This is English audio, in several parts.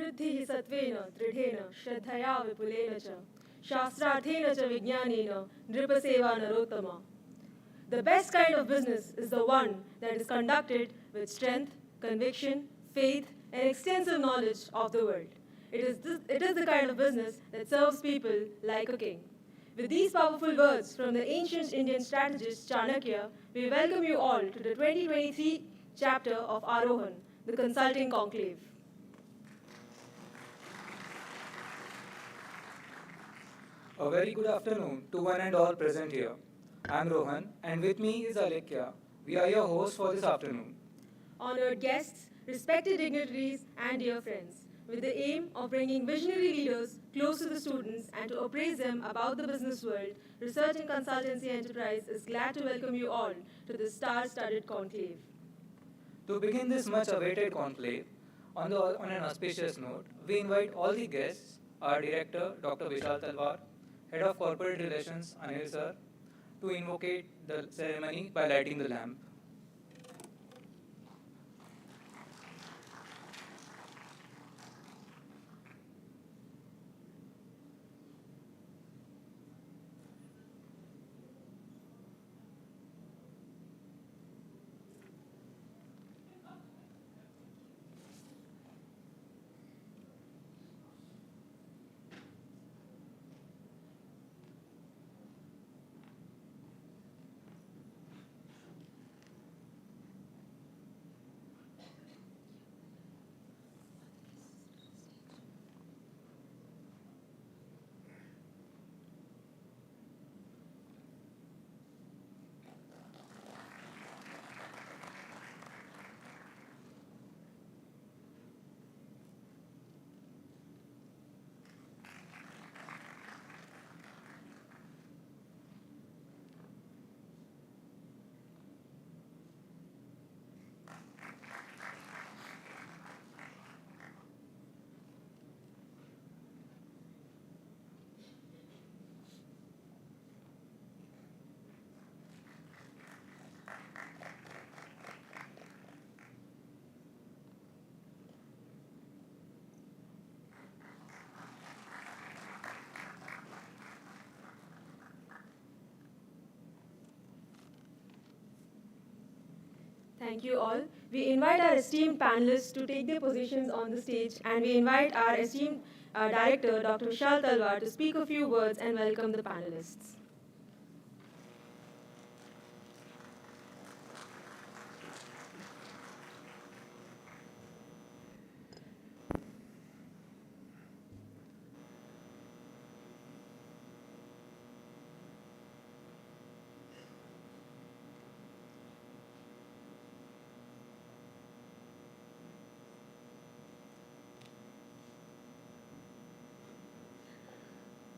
Hriddhi satvena dridhena shraddhaya vipulena cha shastrarthena cha vijnanena nripaseva narottama. The best kind of business is the one that is conducted with strength, conviction, faith, and extensive knowledge of the world. It is the kind of business that serves people like a king. With these powerful words from the ancient Indian strategist Chanakya, we welcome you all to the 2023 chapter of Aarohan, the Consulting Conclave. A very good afternoon to one and all present here. I'm Rohan, and with me is Alekhya. We are your hosts for this afternoon. Honored guests, respected dignitaries, and dear friends, with the aim of bringing visionary leaders close to the students and to appraise them about the business world, Research and Consultancy Enterprise is glad to welcome you all to this star-studded conclave. To begin this much-awaited conclave, on an auspicious note, we invite all the guests, our director, Dr. Vishal Talwar, Head of Corporate Relations, Anil Sir, to invocate the ceremony by lighting the lamp. Thank you all. We invite our esteemed panelists to take their positions on the stage, and we invite our esteemed director, Dr. Vishal Talwar, to speak a few words and welcome the panelists.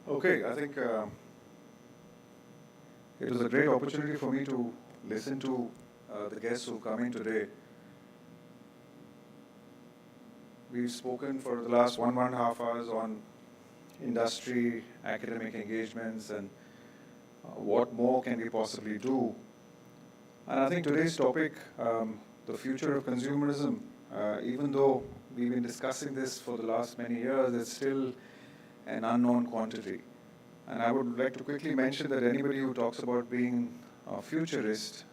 Okay, I think it was a great opportunity for me to listen to the guests who come in today. We've spoken for the last 1.5 hours on industry, academic engagements, and what more can we possibly do. And I think today's topic, the future of consumerism, even though we've been discussing this for the last many years, it's still an unknown quantity. And I would like to quickly mention that anybody who talks about being a futurist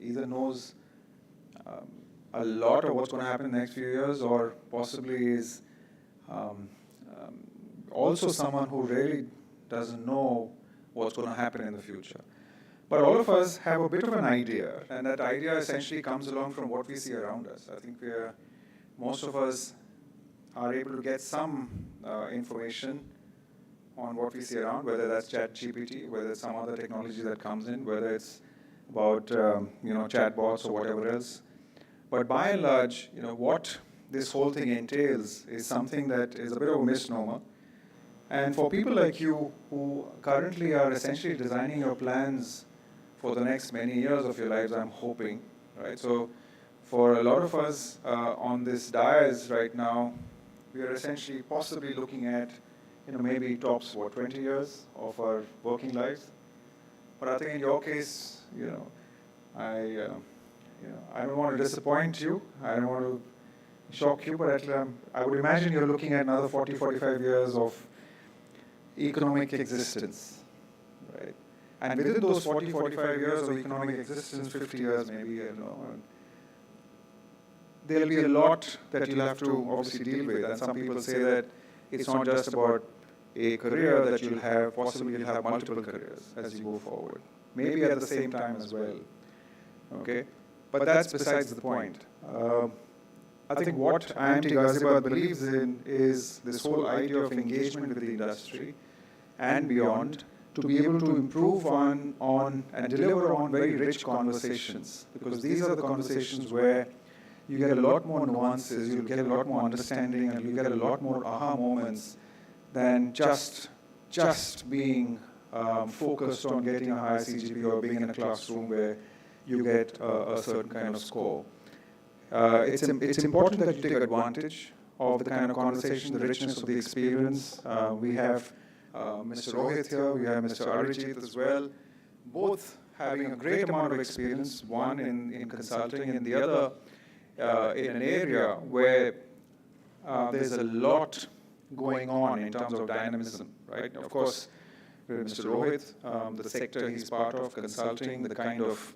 either knows a lot of what's going to happen in the next few years, or possibly is also someone who really doesn't know what's going to happen in the future. But all of us have a bit of an idea, and that idea essentially comes along from what we see around us. I think most of us are able to get some information on what we see around, whether that's ChatGPT, whether it's some other technology that comes in, whether it's about chatbots or whatever else. But by and large, what this whole thing entails is something that is a bit of a misnomer. And for people like you who currently are essentially designing your plans for the next many years of your lives, I'm hoping, right? So for a lot of us on this dais right now, we are essentially possibly looking at, maybe tops, 20 years of our working lives. But I think in your case, I don't want to disappoint you. I don't want to shock you, but I would imagine you're looking at another 40, 45 years of economic existence, right? And within those 40, 45 years of economic existence, 50 years maybe, there'll be a lot that you'll have to obviously deal with. And some people say that it's not just about a career that you'll have, possibly you'll have multiple careers as you go forward. Maybe at the same time as well, okay? But that's besides the point. I think what IMT Ghaziabad believes in is this whole idea of engagement with the industry and beyond to be able to improve on and deliver on very rich conversations, because these are the conversations where you get a lot more nuances, you'll get a lot more understanding, and you get a lot more aha moments than just being focused on getting a higher CGP or being in a classroom where you get a certain kind of score. It's important that you take advantage of the kind of conversation, the richness of the experience. We have Mr. Rohit here, we have Mr. Arijit as well, both having a great amount of experience, one in consulting and the other in an area where there's a lot going on in terms of dynamism, right? Of course, with Mr. Rohit, the sector he's part of, consulting, the kind of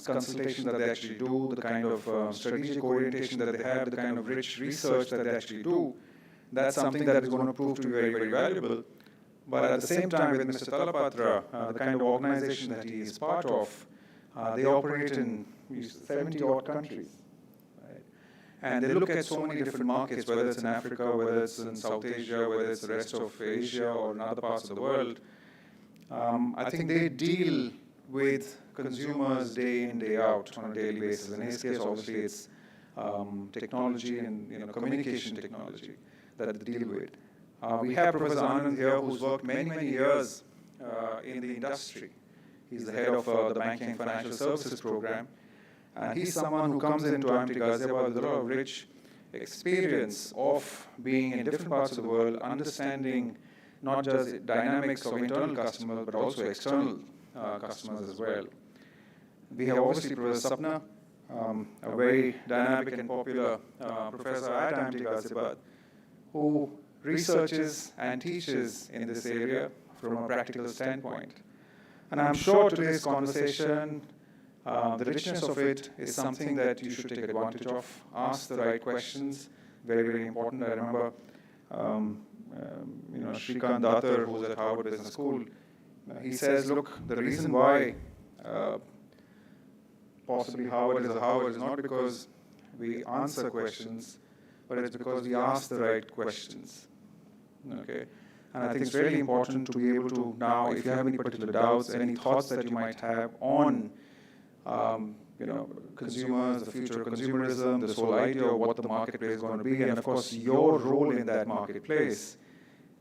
consultation that they actually do, the kind of strategic orientation that they have, the kind of rich research that they actually do, that's something that is going to prove to be very, very valuable. But at the same time, with Mr. Talapatra, the kind of organization that he is part of, they operate in 70-odd countries. Right? And they look at so many different markets, whether it's in Africa, whether it's in South Asia, whether it's the rest of Asia or in other parts of the world. I think they deal with consumers day in, day out on a daily basis. In his case, obviously, it's technology and communication technology that they deal with. We have Professor Anand here, who's worked many, many years in the industry. He's the head of the Banking and Financial Services program. And he's someone who comes into IMT Ghaziabad with a lot of rich experience of being in different parts of the world, understanding not just dynamics of internal customers, but also external customers as well. We have obviously Professor Sapna, a very dynamic and popular professor at IMT Ghaziabad, who researches and teaches in this area from a practical standpoint. And I'm sure today's conversation, the richness of it is something that you should take advantage of. Ask the right questions, very, very important. I remember, Shrikant Datar, who's at Harvard Business School, he says, look, the reason why possibly Harvard is not because we answer questions, but it's because we ask the right questions. Okay? And I think it's really important to be able to now, if you have any particular doubts, any thoughts that you might have on consumers, the future of consumerism, this whole idea of what the marketplace is going to be, and of course your role in that marketplace,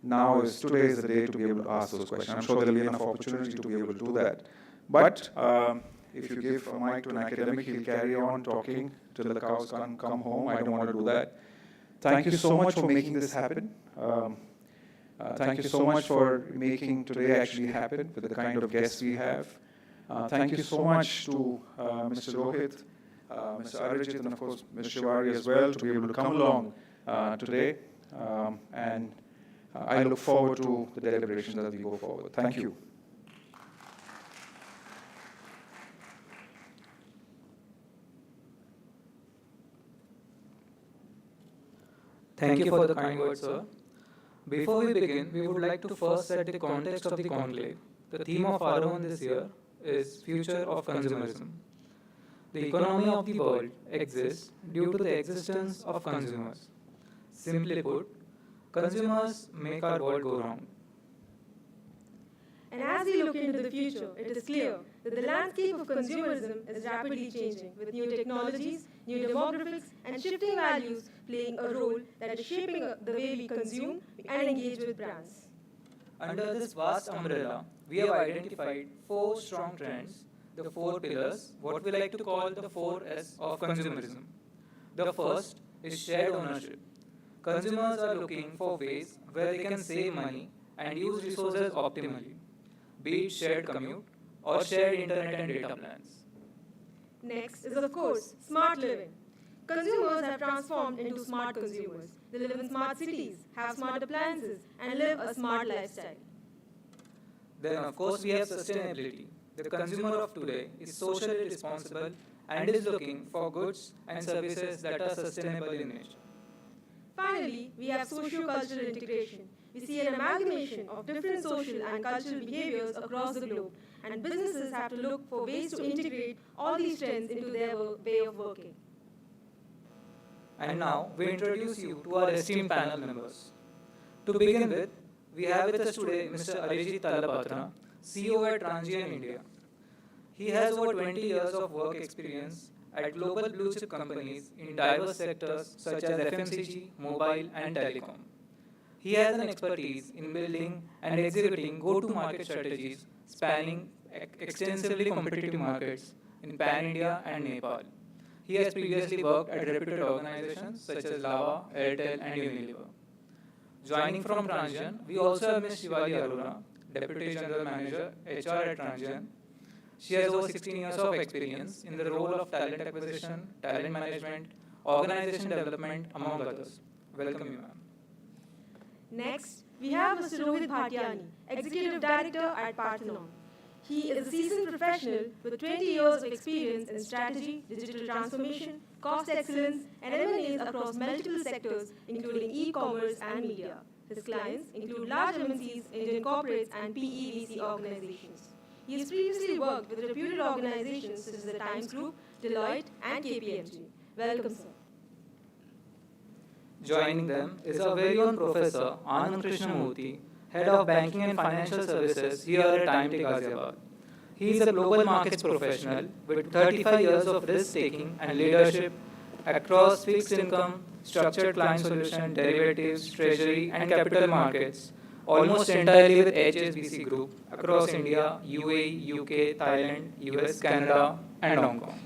today is the day to be able to ask those questions. I'm sure there'll be enough opportunity to be able to do that. But if you give a mic to an academic, he'll carry on talking till the cows come home. I don't want to do that. Thank you so much for making this happen. Thank you so much for making today actually happen with the kind of guests we have. Thank you so much to Mr. Rohit, Mr. Arijit, and of course Ms. Shivari as well to be able to come along today. And I look forward to the deliberations as we go forward. Thank you. Thank you for the kind words, sir. Before we begin, we would like to first set the context of the conclave. The theme of Aarohan this year is Future of Consumerism. The economy of the world exists due to the existence of consumers. Simply put, consumers make our world go round. And as we look into the future, it is clear that the landscape of consumerism is rapidly changing, with new technologies, new demographics, and shifting values playing a role that is shaping the way we consume and engage with brands. Under this vast umbrella, we have identified 4 strong trends, the 4 pillars, what we like to call the 4S of consumerism. The first is shared ownership. Consumers are looking for ways where they can save money and use resources optimally, be it shared commute or shared internet and data plans. Next is, of course, smart living. Consumers have transformed into smart consumers. They live in smart cities, have smart appliances, and live a smart lifestyle. Then, of course, we have sustainability. The consumer of today is socially responsible and is looking for goods and services that are sustainable in nature. Finally, we have socio-cultural integration. We see an amalgamation of different social and cultural behaviors across the globe, and businesses have to look for ways to integrate all these trends into their way of working. And now, we introduce you to our esteemed panel members. To begin with, we have with us today Mr. Arijit Talapatra, CEO at Transient India. He has over 20 years of work experience at global blue chip companies in diverse sectors such as FMCG, mobile, and telecom. He has an expertise in building and executing go-to-market strategies spanning extensively competitive markets in Pan-India and Nepal. He has previously worked at reputed organizations such as Lava, Airtel, and Unilever. Joining from Transient, we also have Ms. Shivali Arora, Deputy General Manager, HR at Transient. She has over 16 years of experience in the role of talent acquisition, talent management, organization development, among others. Welcome you, ma'am. Next, we have Mr. Rohit Bhatiani, Executive Director at Parthenon. He is a seasoned professional with 20 years of experience in strategy, digital transformation, cost excellence, and M&As across multiple sectors, including e-commerce and media. His clients include large MNCs, Indian corporates, and PEVC organizations. He has previously worked with reputed organizations such as the Times Group, Deloitte, and KPMG. Welcome, sir. Joining them is our very own Professor Anand Krishnamurthy, Head of Banking and Financial Services here at IMT Ghaziabad. He is a global markets professional with 35 years of risk-taking and leadership across fixed income, structured client solution, derivatives, treasury, and capital markets, almost entirely with HSBC Group across India, UAE, UK, Thailand, US, Canada, and Hong Kong.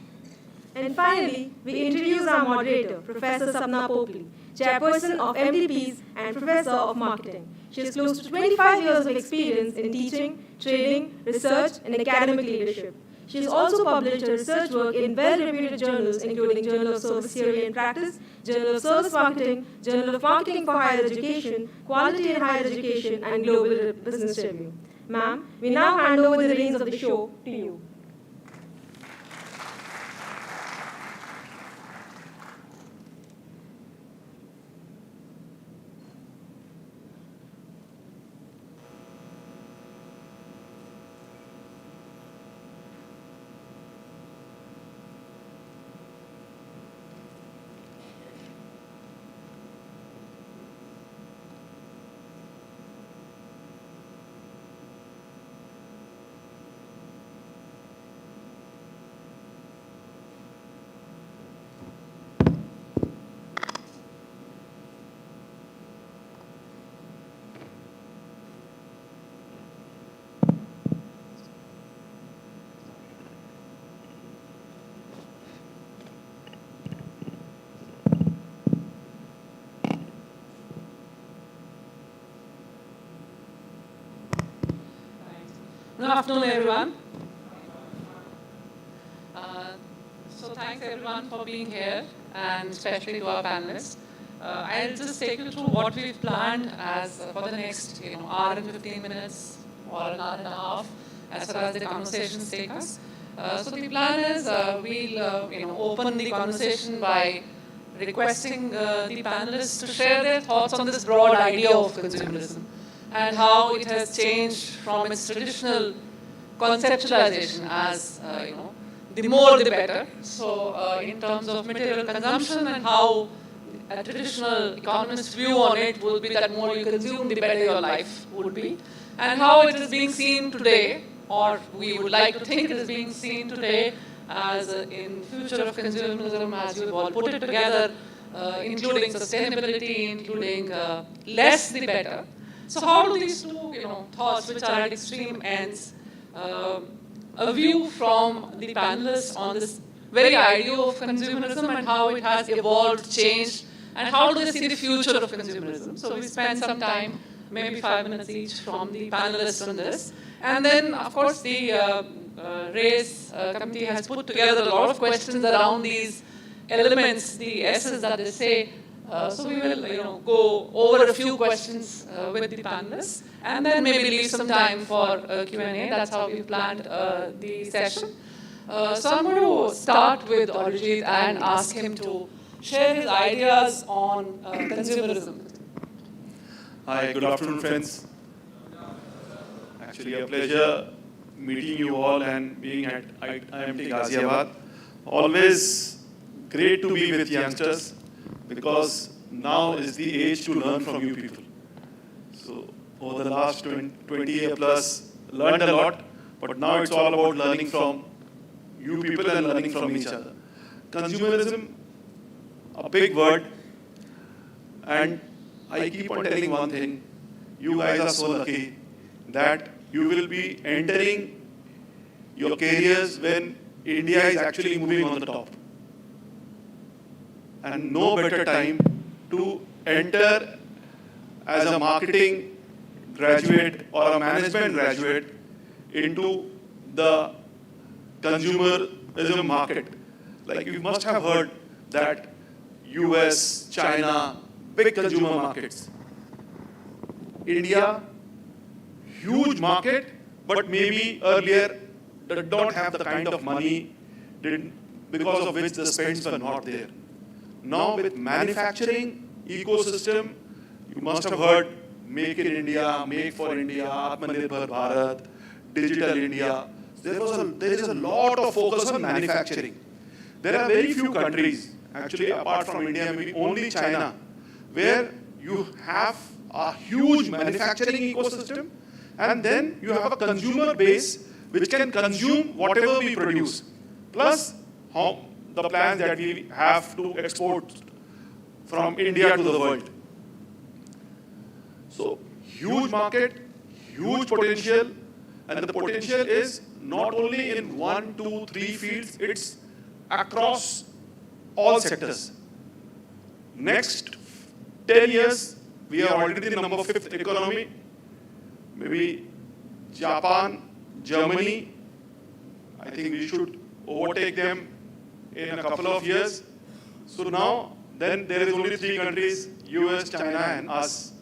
And finally, we introduce our moderator, Professor Sapna Popli, Chairperson of MDPs and Professor of Marketing. She has close to 25 years of experience in teaching, training, research, and academic leadership. She has also published her research work in well-reputed journals, including Journal of Service Theory and Practice, Journal of Service Marketing, Journal of Marketing for Higher Education, Quality in Higher Education, and Global Business Review. Ma'am, we now hand over the reins of the show to you. Good afternoon, everyone. So thanks everyone for being here, and especially to our panelists. I'll just take you through what we've planned as for the next hour and 15 minutes or an hour and a half, as far as the conversations take us. So the plan is we'll open the conversation by requesting the panelists to share their thoughts on this broad idea of consumerism and how it has changed from its traditional conceptualization as, the more the better. So in terms of material consumption and how a traditional economist's view on it will be that more you consume, the better your life would be. And how it is being seen today, or we would like to think it is being seen today as in Future of Consumerism, as you've all put it together, including sustainability, including less the better. So how do these two thoughts, which are at extreme ends, a view from the panelists on this very idea of consumerism and how it has evolved, changed, and how do they see the future of consumerism? So we spend some time, maybe 5 minutes each, from the panelists on this. And then, of course, the RACE committee has put together a lot of questions around these elements, the S's that they say. So we will, go over a few questions with the panelists, and then maybe leave some time for Q&A. That's how we planned the session. So I'm going to start with Arijit and ask him to share his ideas on consumerism. Hi, good afternoon, friends. Actually, a pleasure meeting you all and being at IMT Ghaziabad. Always great to be with youngsters because now is the age to learn from you people. So over the last 20 years plus, learned a lot, but now it's all about learning from you people and learning from each other. Consumerism, a big word, and I keep on telling one thing, you guys are so lucky that you will be entering your careers when India is actually moving on the top. And no better time to enter as a marketing graduate or a management graduate into the consumerism market. Like you must have heard that US, China, big consumer markets. India, huge market, but maybe earlier did not have the kind of money because of which the spends were not there. Now with manufacturing ecosystem, you must have heard Make in India, Make for India, Atmanirbhar Bharat, Digital India. There is a lot of focus on manufacturing. There are very few countries, actually apart from India, maybe only China, where you have a huge manufacturing ecosystem and then you have a consumer base which can consume whatever we produce, plus the plans that we have to export from India to the world. So huge market, huge potential, and the potential is not only in 1, 2, 3 fields, it's across all sectors. Next 10 years, we are already the number 5th economy. Maybe Japan, Germany, I think we should overtake them in a couple of years. So now, then there is only 3 countries, US, China and us.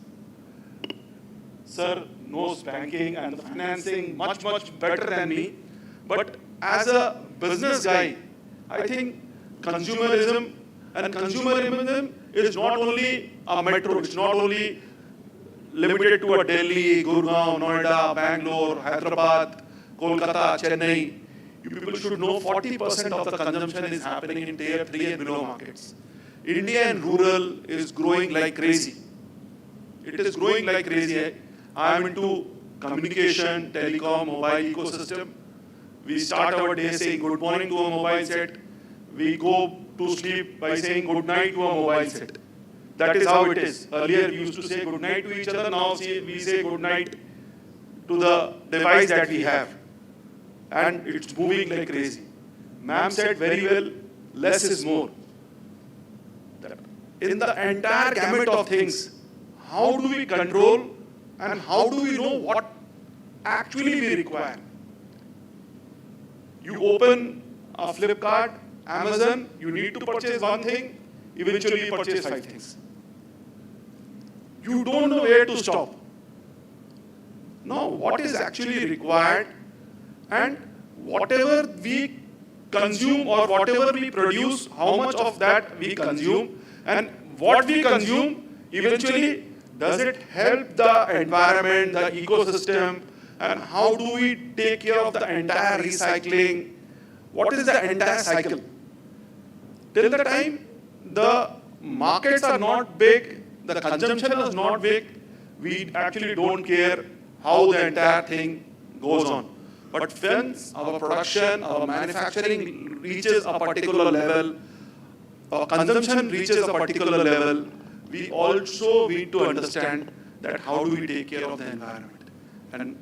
Sir knows banking and the financing much, much better than me. But as a business guy, I think consumerism is not only a metro, it's not only limited to a Delhi, Gurgaon, Noida, Bangalore, Hyderabad, Kolkata, Chennai. You people should know 40% of the consumption is happening in tier 3 and below markets. India and rural is growing like crazy. It is growing like crazy. I am into communication, telecom, mobile ecosystem. We start our day saying good morning to a mobile set. We go to sleep by saying good night to a mobile set. That is how it is. Earlier we used to say good night to each other, now we say good night to the device that we have. And it's moving like crazy. Ma'am said very well, less is more. In the entire gamut of things, how do we control and how do we know what actually we require? You open a Flipkart, Amazon, you need to purchase one thing, eventually you purchase 5 things. You don't know where to stop. Now, what is actually required and whatever we consume or whatever we produce, how much of that we consume and what we consume, eventually, does it help the environment, the ecosystem, and how do we take care of the entire recycling? What is the entire cycle? Till the time the markets are not big, the consumption is not big, we actually don't care how the entire thing goes on. But once our production, our manufacturing reaches a particular level, our consumption reaches a particular level, we also need to understand that how do we take care of the environment. And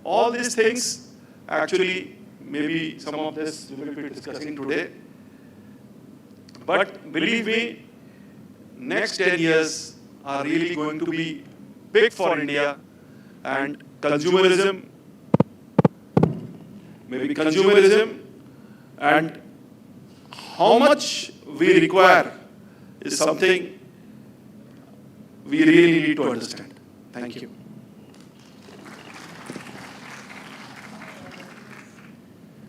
all these things, actually, maybe some of this we will be discussing today. But believe me, next 10 years are really going to be big for India, and consumerism, and how much we require is something we really need to understand. Thank you.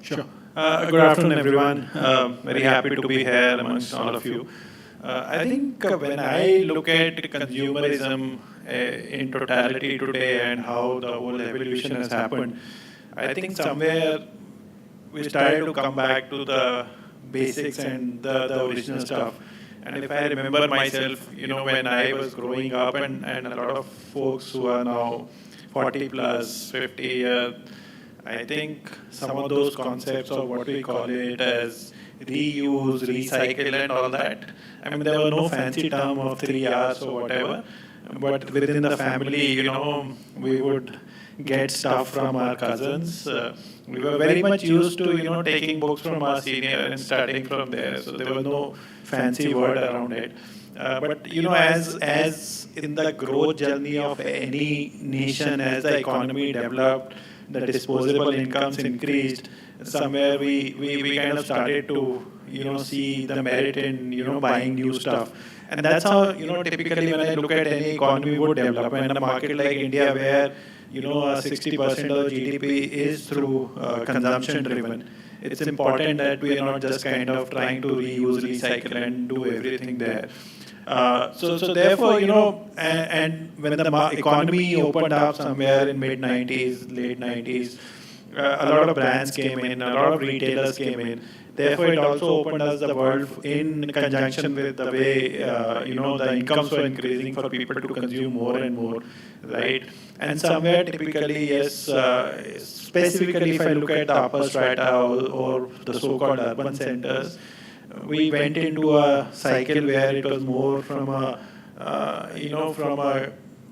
Sure. Good afternoon, everyone. Very happy to be here amongst all of you. I think when I look at consumerism in totality today and how the whole evolution has happened, I think somewhere we started to come back to the basics and the original stuff. And if I remember myself, when I was growing up and a lot of folks who are now 40 plus, 50, I think some of those concepts of what we call it as reuse, recycle and all that, I mean, there was no fancy term of 3 R's or whatever, but within the family, we would get stuff from our cousins. We were very much used to, taking books from our senior and starting from there. So there was no fancy word around it. But as in the growth journey of any nation, as the economy developed, the disposable incomes increased, somewhere we kind of started to see the merit in buying new stuff. And that's how typically when I look at any economy would develop. And a market like India where 60% of GDP is through consumption driven, it's important that we are not just kind of trying to reuse, recycle and do everything there. So therefore, and when the economy opened up somewhere in mid-90s, late 90s, a lot of brands came in, a lot of retailers came in. Therefore, it also opened us the world in conjunction with the way, the incomes were increasing for people to consume more and more, right? And somewhere typically, yes, specifically if I look at the upper strata or the so-called urban centers, we went into a cycle where it was more from a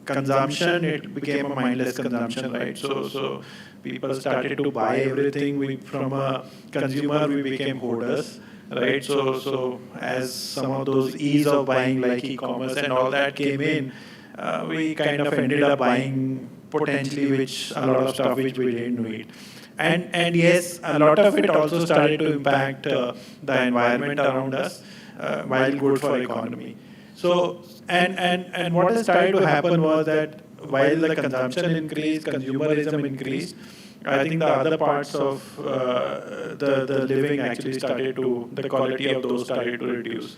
consumption, it became a mindless consumption, right? So people started to buy everything. From a consumer, we became hoarders, right? So as some of those ease of buying like e-commerce and all that came in, we kind of ended up buying potentially a lot of stuff which we didn't need. And yes, a lot of it also started to impact the environment around us, while good for economy. So, and what has started to happen was that while the consumption increased, consumerism increased, I think the other parts of the living actually the quality of those started to reduce.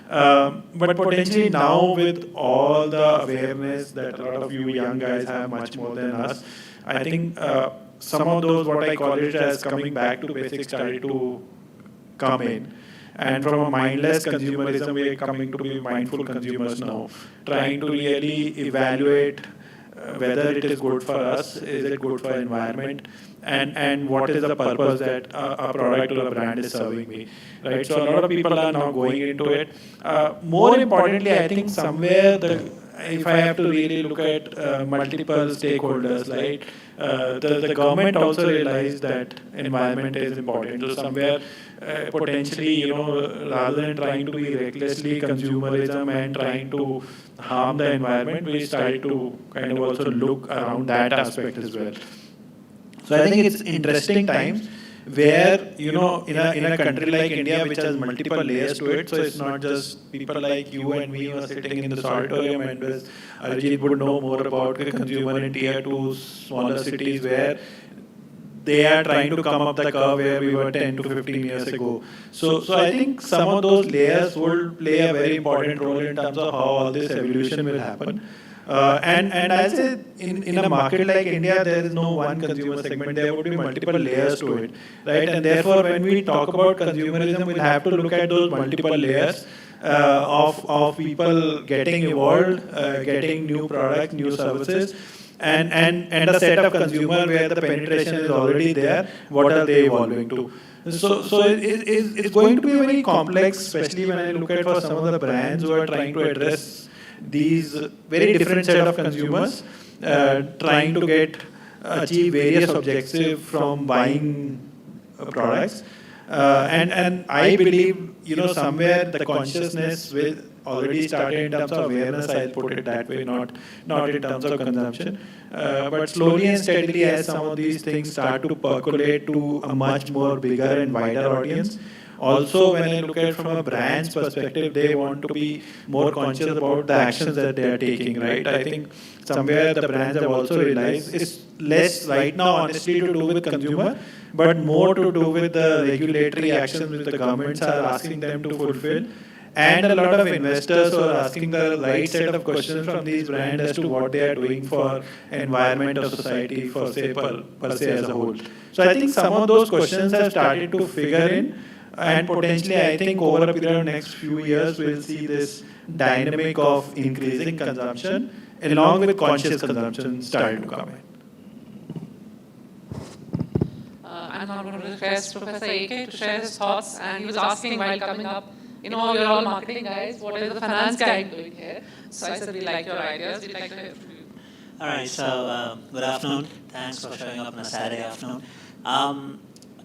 But potentially now with all the awareness that a lot of you young guys have much more than us, I think some of those, what I call it as coming back to basics, started to come in. And from a mindless consumerism, we are coming to be mindful consumers now, trying to really evaluate whether it is good for us, is it good for environment, and what is the purpose that a product or a brand is serving me, right? So a lot of people are now going into it. More importantly, I think somewhere if I have to really look at multiple stakeholders, right? The government also realized that environment is important. So somewhere potentially, rather than trying to be recklessly consumerism and trying to harm the environment, we started to kind of also look around that aspect as well. So I think it's interesting times where, in a country like India, which has multiple layers to it, so it's not just people like you and me who are sitting in this auditorium, and Arijit would know more about the consumer in tier 2 smaller cities where they are trying to come up the curve where we were 10 to 15 years ago. So I think some of those layers will play a very important role in terms of how all this evolution will happen. And I'll say in a market like India, there is no one consumer segment. There would be multiple layers to it, right? And therefore, when we talk about consumerism, we'll have to look at those multiple layers of people getting evolved, getting new products, new services, and a set of consumer where the penetration is already there. What are they evolving to? So it's going to be very complex, especially when I look at for some of the brands who are trying to address these very different set of consumers, trying to achieve various objectives from buying products. And I believe, somewhere the consciousness will already started in terms of awareness, I'll put it that way, not in terms of consumption. But slowly and steadily, as some of these things start to percolate to a much more bigger and wider audience, Also, when I look at it from a brand's perspective, they want to be more conscious about the actions that they are taking, right? I think somewhere the brands have also realized it's less right now, honestly, to do with consumer, but more to do with the regulatory actions which the governments are asking them to fulfill. And a lot of investors who are asking the right set of questions from these brands as to what they are doing for environment or society, for say per se as a whole. So I think some of those questions have started to figure in, and potentially I think over a period of next few years we'll see this dynamic of increasing consumption along with conscious consumption starting to come in. I'm now going to request Professor AK to share his thoughts. And he was asking while coming up, you're all marketing guys, what is the finance guy doing here? So I said, we like your ideas, we'd like to hear from you. All right, so good afternoon. Thanks for showing up on a Saturday afternoon.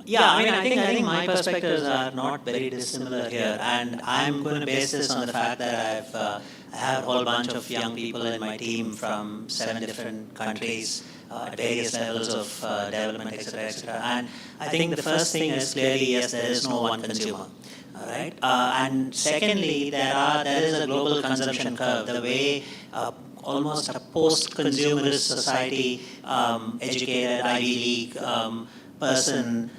Yeah, I think my perspectives are not very dissimilar here, and I'm going to base this on the fact that I have a whole bunch of young people in my team from 7 different countries at various levels of development, etc. And I think the first thing is clearly, yes, there is no one consumer. All right, and secondly, there is a global consumption curve. The way almost a post-consumerist society, educated Ivy League person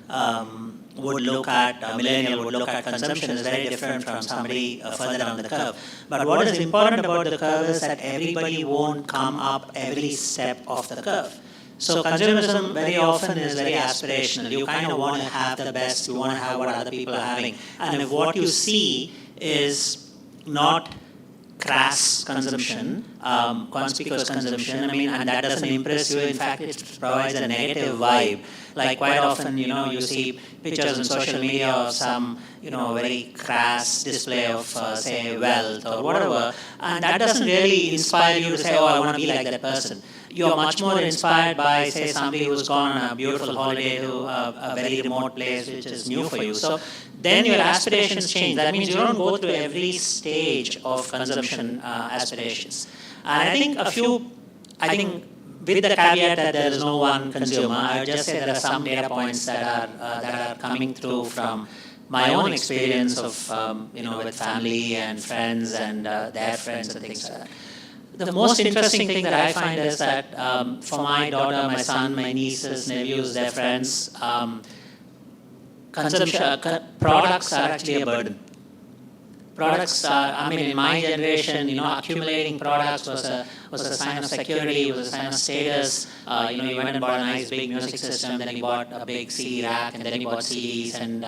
would look at, a millennial would look at consumption is very different from somebody further down the curve. But what is important about the curve is that everybody won't come up every step of the curve. So consumerism very often is very aspirational. You kind of want to have the best, you want to have what other people are having. And if what you see is not crass consumption, conspicuous consumption, and that doesn't impress you. In fact, it provides a negative vibe. Like quite often, you see pictures on social media of some, very crass display of, say, wealth or whatever, and that doesn't really inspire you to say, oh, I want to be like that person. You're much more inspired by, say, somebody who's gone on a beautiful holiday to a very remote place which is new for you. So then your aspirations change. That means you don't go through every stage of consumption aspirations. And I think with the caveat that there is no one consumer, I would just say there are some data points that are coming through from my own experience of, with family and friends and their friends and things like that. The most interesting thing that I find is that for my daughter, my son, my nieces, nephews, their friends, products are actually a burden. Products are, in my generation, accumulating products was a sign of security, was a sign of status. You went and bought a nice big music system, then you bought a big CD rack, and then you bought CDs, and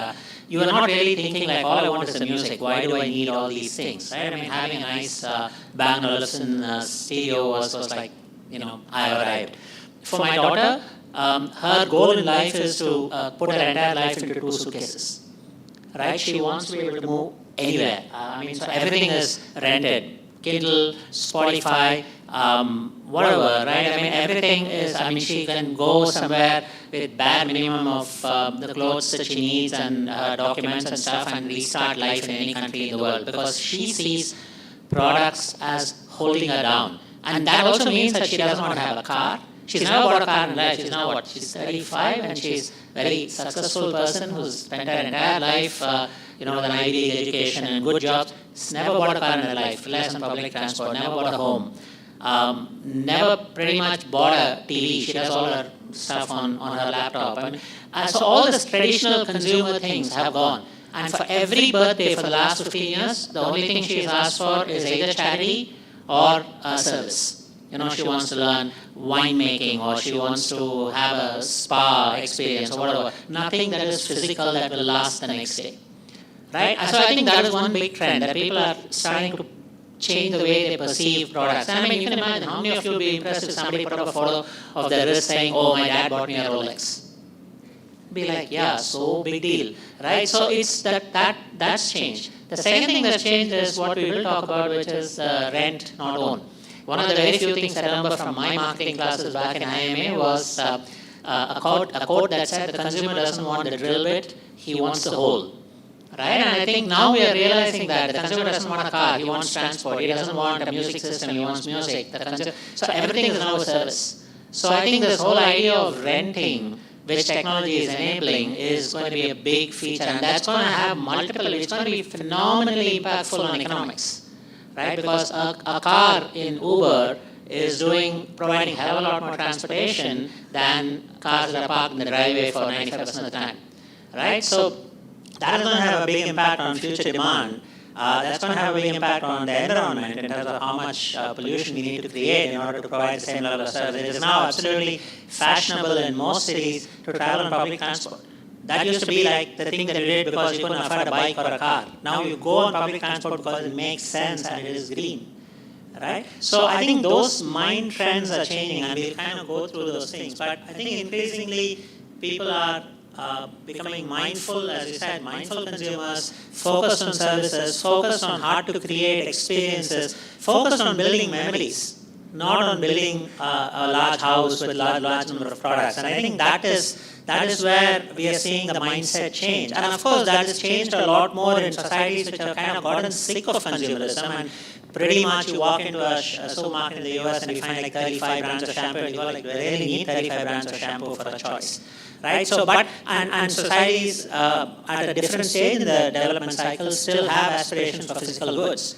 you were not really thinking like, all I want is the music. Why do I need all these things? Right? Having a nice Bang & Olufsen stereo was like, I arrived. For my daughter, her goal in life is to put her entire life into 2 suitcases. Right? She wants to be able to move anywhere. So everything is rented. Kindle, Spotify, whatever, right? Everything is, she can go somewhere with bare minimum of the clothes that she needs and documents and stuff and restart life in any country in the world because she sees products as holding her down. And that also means that she doesn't want to have a car. She's never bought a car in her life. She's now she's 35 and she's a very successful person who's spent her entire life with an Ivy League education and good jobs. She's never bought a car in her life, relies on public transport, never bought a home, never pretty much bought a TV. She does all her stuff on her laptop. So all the traditional consumer things have gone. And for every birthday for the last 15 years, the only thing she's asked for is either charity or service. She wants to learn winemaking or she wants to have a spa experience or whatever. Nothing that is physical that will last the next day. Right? So I think that is one big trend, that people are starting to change the way they perceive products. And you can imagine how many of you will be impressed if somebody put up a photo of their wrist saying, oh, my dad bought me a Rolex. Be like, yeah, so big deal. Right? So it's that's changed. The second thing that's changed is what we will talk about, which is rent, not own. One of the very few things I remember from my marketing classes back in IMA was a quote that said, the consumer doesn't want the drill bit, he wants the whole. Right? And I think now we are realizing that the consumer doesn't want a car, he wants transport, he doesn't want a music system, he wants music. So everything is now a service. So I think this whole idea of renting which technology is enabling, is going to be a big feature, and that's going to have multiple, it's going to be phenomenally impactful on economics, right? Because a car in Uber is providing a hell of a lot more transportation than cars that are parked in the driveway for 95% of the time, right? So that is going to have a big impact on future demand. That's going to have a big impact on the environment in terms of how much pollution we need to create in order to provide the same level of service. It is now absolutely fashionable in most cities to travel on public transport. That used to be like the thing that you did because you couldn't afford a bike or a car. Now you go on public transport because it makes sense and it is green. Right? So I think those mind trends are changing, and we'll kind of go through those things. But I think increasingly people are becoming mindful, as you said, mindful consumers, focused on services, focused on how to create experiences, focused on building memories, not on building a large house with large number of products. And I think that is where we are seeing the mindset change. And of course, that has changed a lot more in societies which have kind of gotten sick of consumerism. And pretty much you walk into a supermarket in the US and you find like 35 brands of shampoo, and you go like, do I really need 35 brands of shampoo for a choice? Right? So, and societies at a different stage in the development cycle still have aspirations for physical goods.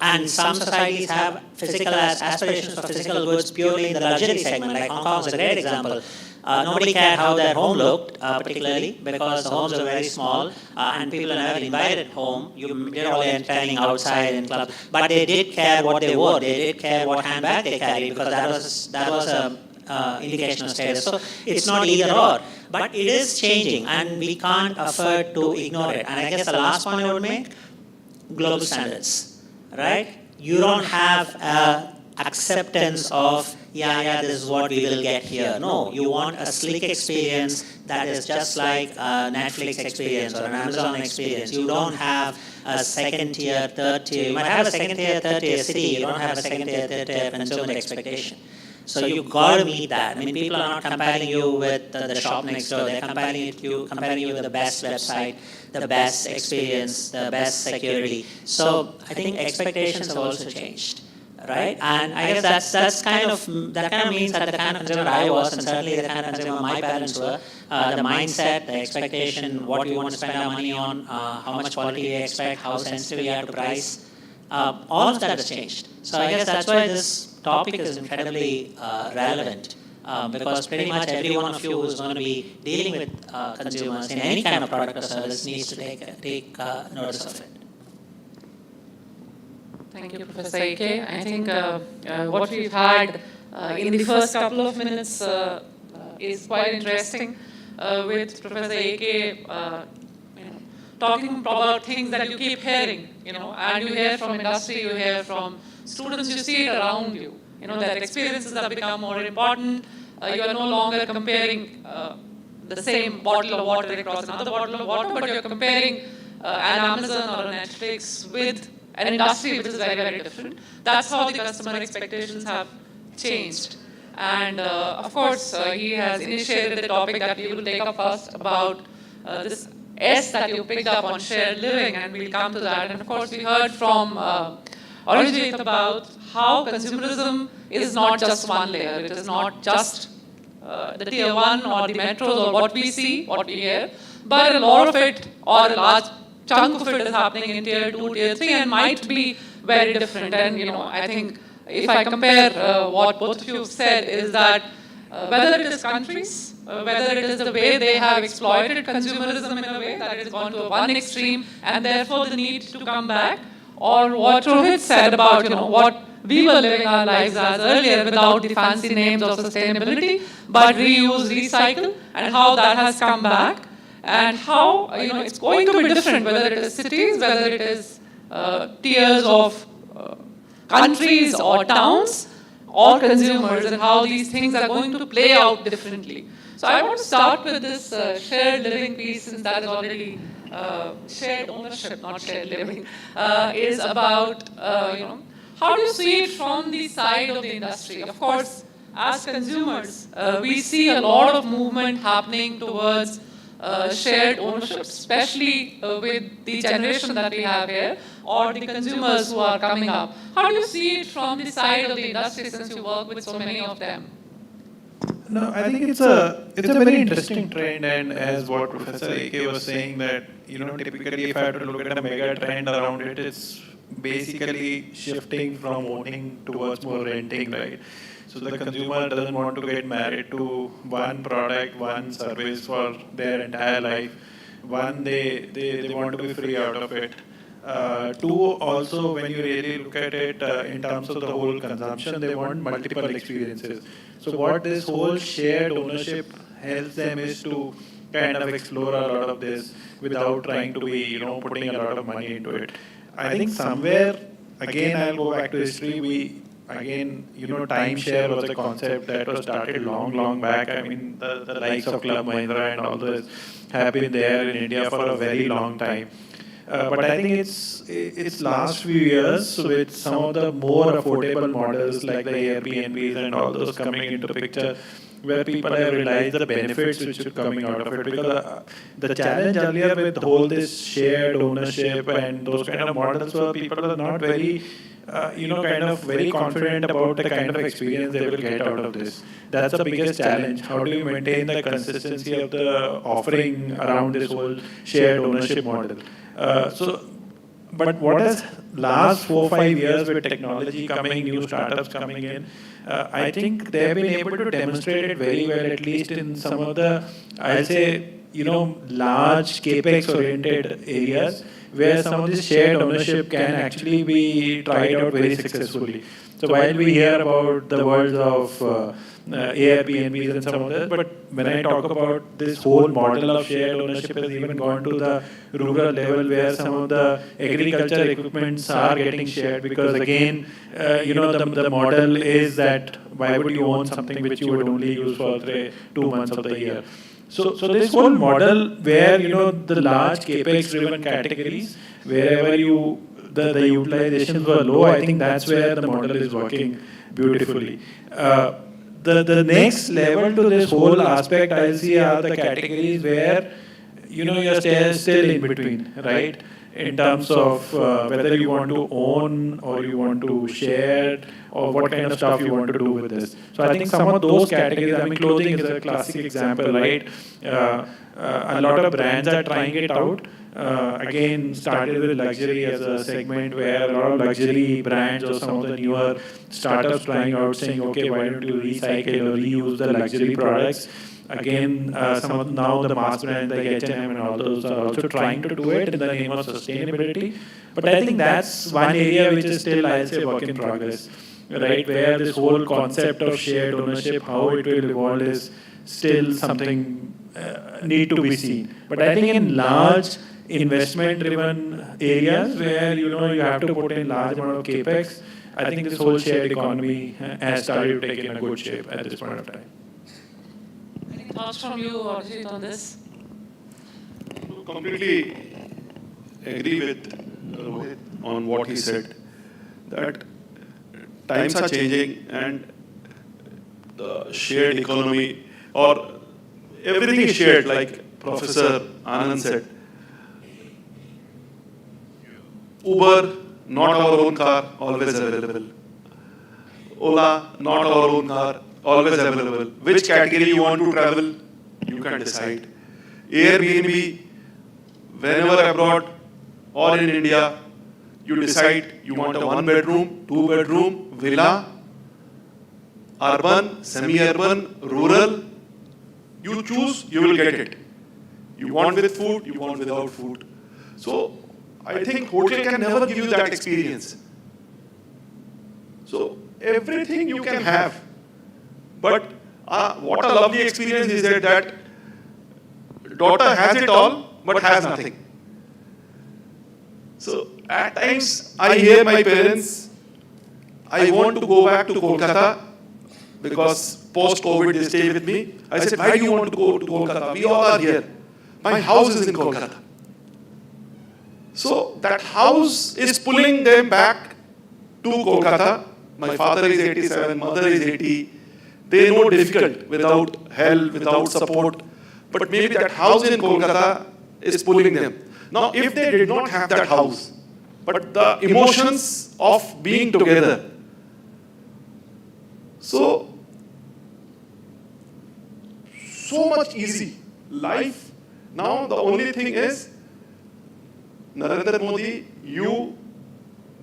And some societies have aspirations for physical goods purely in the luxury segment, like Hong Kong is a great example. Nobody cared how their home looked, particularly, because the homes were very small, and people were never invited home. You did all the entertaining outside in clubs, but they did care what they wore. They did care what handbag they carried, because that was a indication of status. So it's not either or, but it is changing, and we can't afford to ignore it. And I guess the last point I would make, global standards, right? You don't have acceptance of, this is what we will get here. No, you want a slick experience that is just like a Netflix experience or an Amazon experience. You don't have a second tier, third tier. You might have a second tier, third tier city. You don't have a second tier, third tier consumer expectation. So you've got to meet that. I mean, people are not comparing you with the shop next door. They're comparing you with the best website, the best experience, the best security. So I think expectations have also changed, right? And I guess that kind of means that the kind of consumer I was, and certainly the kind of consumer my parents were, the mindset, the expectation, what we want to spend our money on, how much quality we expect, how sensitive we are to price, all of that has changed. So I guess that's why this topic is incredibly relevant, because pretty much every one of you who's going to be dealing with consumers in any kind of product or service needs to take notice of it. Thank you, Professor A.K. I think what we've had in the first couple of minutes is quite interesting, with Professor A.K. Talking about things that you keep hearing, and you hear from industry, you hear from students, you see it around you, that experiences have become more important. You are no longer comparing the same bottle of water across another bottle of water, but you're comparing an Amazon or a Netflix with an industry which is very, very different. That's how the customer expectations have changed. And of course, he has initiated the topic that we will take up first about this S that you picked up on shared living, and we'll come to that. And of course, we heard from Arijit about how consumerism is not just one layer. It is not just the tier 1 or the metros or what we see, what we hear, but a lot of it, or a large chunk of it, is happening in tier 2, tier 3, and might be very different. And I think if I compare what both of you have said, is that whether it is countries, whether it is the way they have exploited consumerism in a way that it has gone to one extreme, and therefore the need to come back, or what Rohit said about what we were living our lives as earlier without the fancy names of sustainability, but reuse, recycle, and how that has come back, and how it's going to be different, whether it is cities, whether it is tiers of countries or towns or consumers, and how these things are going to play out differently. So I want to start with this shared living piece, since that is already shared ownership, not shared living, is about how do you see it from the side of the industry? Of course, as consumers, we see a lot of movement happening towards shared ownership, especially with the generation that we have here, or the consumers who are coming up. How do you see it from the side of the industry, since you work with so many of them? No, I think it's a very interesting trend, and as what Professor AK was saying, that typically if I have to look at a mega trend around it, it's basically shifting from owning towards more renting, right? So the consumer doesn't want to get married to one product, one service for their entire life. One, they want to be free out of it. Two, also, when you really look at it in terms of the whole consumption, they want multiple experiences. So what this whole shared ownership helps them is to kind of explore a lot of this without trying to be, putting a lot of money into it. I think somewhere, again, I'll go back to history. Again, timeshare was a concept that was started long back. I mean, the likes of Club Mahindra and all this have been there in India for a very long time. But I think it's last few years with some of the more affordable models like the Airbnbs and all those coming into picture, where people have realized the benefits which are coming out of it. Because the challenge earlier with whole this shared ownership and those kind of models were people are not very, kind of very confident about the kind of experience they will get out of this. That's the biggest challenge. How do you maintain the consistency of the offering around this whole shared ownership model? But what has last 4 or 5 years with technology coming, new startups coming in, I think they have been able to demonstrate it very well, at least in some of the, I'll say, large capex oriented areas where some of this shared ownership can actually be tried out very successfully. So while we hear about the worlds of Airbnbs and some of that, but when I talk about this whole model of shared ownership has even gone to the rural level where some of the agriculture equipments are getting shared because again, the model is that why would you own something which you would only use for 2 months of the year? So this whole model where, the large capex driven categories, wherever the utilizations were low, I think that's where the model is working beautifully. The next level to this whole aspect I'll see are the categories where, you're still in between, right? In terms of whether you want to own or you want to share or what kind of stuff you want to do with this. So I think some of those categories, I mean, clothing is a classic example, right? A lot of brands are trying it out. Again, started with luxury as a segment where a lot of luxury brands or some of the newer startups trying out saying, okay, why don't you recycle or reuse the luxury products? Again, some of now the mass brands like H&M and all those are also trying to do it in the name of sustainability. But I think that's one area which is still, I'll say, work in progress, right? Where this whole concept of shared ownership, how it will evolve is still something need to be seen. But I think in large investment-driven areas where, you have to put in large amount of capex, I think this whole shared economy has started to take in a good shape at this point of time. Any thoughts from you, Arjit, on this? Completely agree with Rohit on what he said, that times are changing and the shared economy or everything is shared, like Professor Anand said. Uber, not our own car, always available. Ola, not our own car, always available. Which category you want to travel, you can decide. Airbnb, whenever abroad or in India, you decide you want a 1-bedroom, 2-bedroom, villa, urban, semi-urban, rural. You choose, you will get it. You want with food, you want without food. So I think hotel can never give you that experience. So everything you can have. But what a lovely experience is that daughter has it all, but has nothing. So at times I hear my parents, I want to go back to Kolkata because post-COVID they stay with me. I said, why do you want to go to Kolkata? We all are here. My house is in Kolkata. So that house is pulling them back to Kolkata. My father is 87, mother is 80. They know difficult without help, without support. But maybe that house in Kolkata is pulling them. Now, if they did not have that house, but the emotions of being together. So, so much easy. Life, now the only thing is, Narendra Modi, you,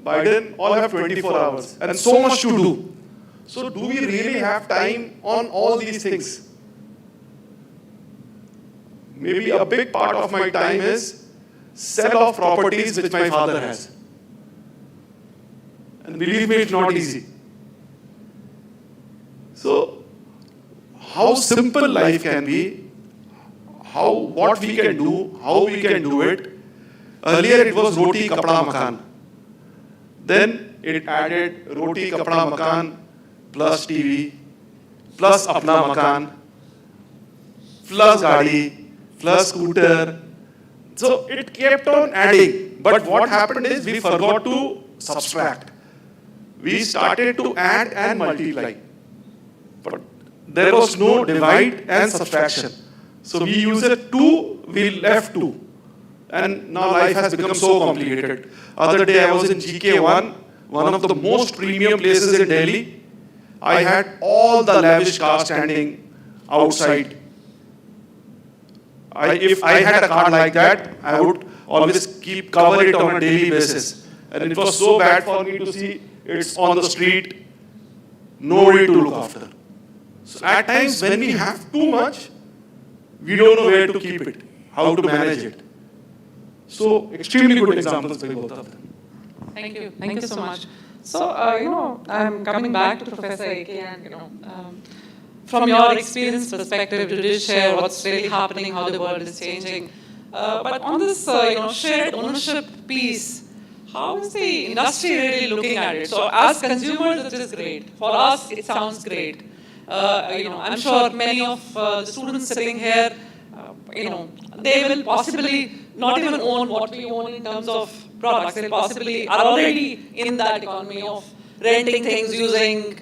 Biden, all have 24 hours and so much to do. So do we really have time on all these things? Maybe a big part of my time is sell off properties which my father has. And believe me, it's not easy. So, how simple life can be, what we can do, how we can do it. Earlier it was roti, kapda, makan. Then it added roti, kapda, makan, plus TV, plus apna makan, plus gaadi, plus scooter. So it kept on adding. But what happened is we forgot to subtract. We started to add and multiply. But there was no divide and subtraction. So we used 2, we left 2. And now life has become so complicated. Other day I was in GK1, one of the most premium places in Delhi. I had all the lavish cars standing outside. If I had a car like that, I would always cover it on a daily basis. And it was so bad for me to see it's on the street, nobody to look after. So at times when we have too much, we don't know where to keep it, how to manage it. So extremely good examples by both of them. Thank you. Thank you so much. So, I'm coming back to Professor AK and, from your experience perspective, you did share what's really happening, how the world is changing. But on this, shared ownership piece, how is the industry really looking at it? So, as consumers, it is great. For us, it sounds great. I'm sure many of the students sitting here, they will possibly not even own what we own in terms of products. They possibly are already in that economy of renting things, using,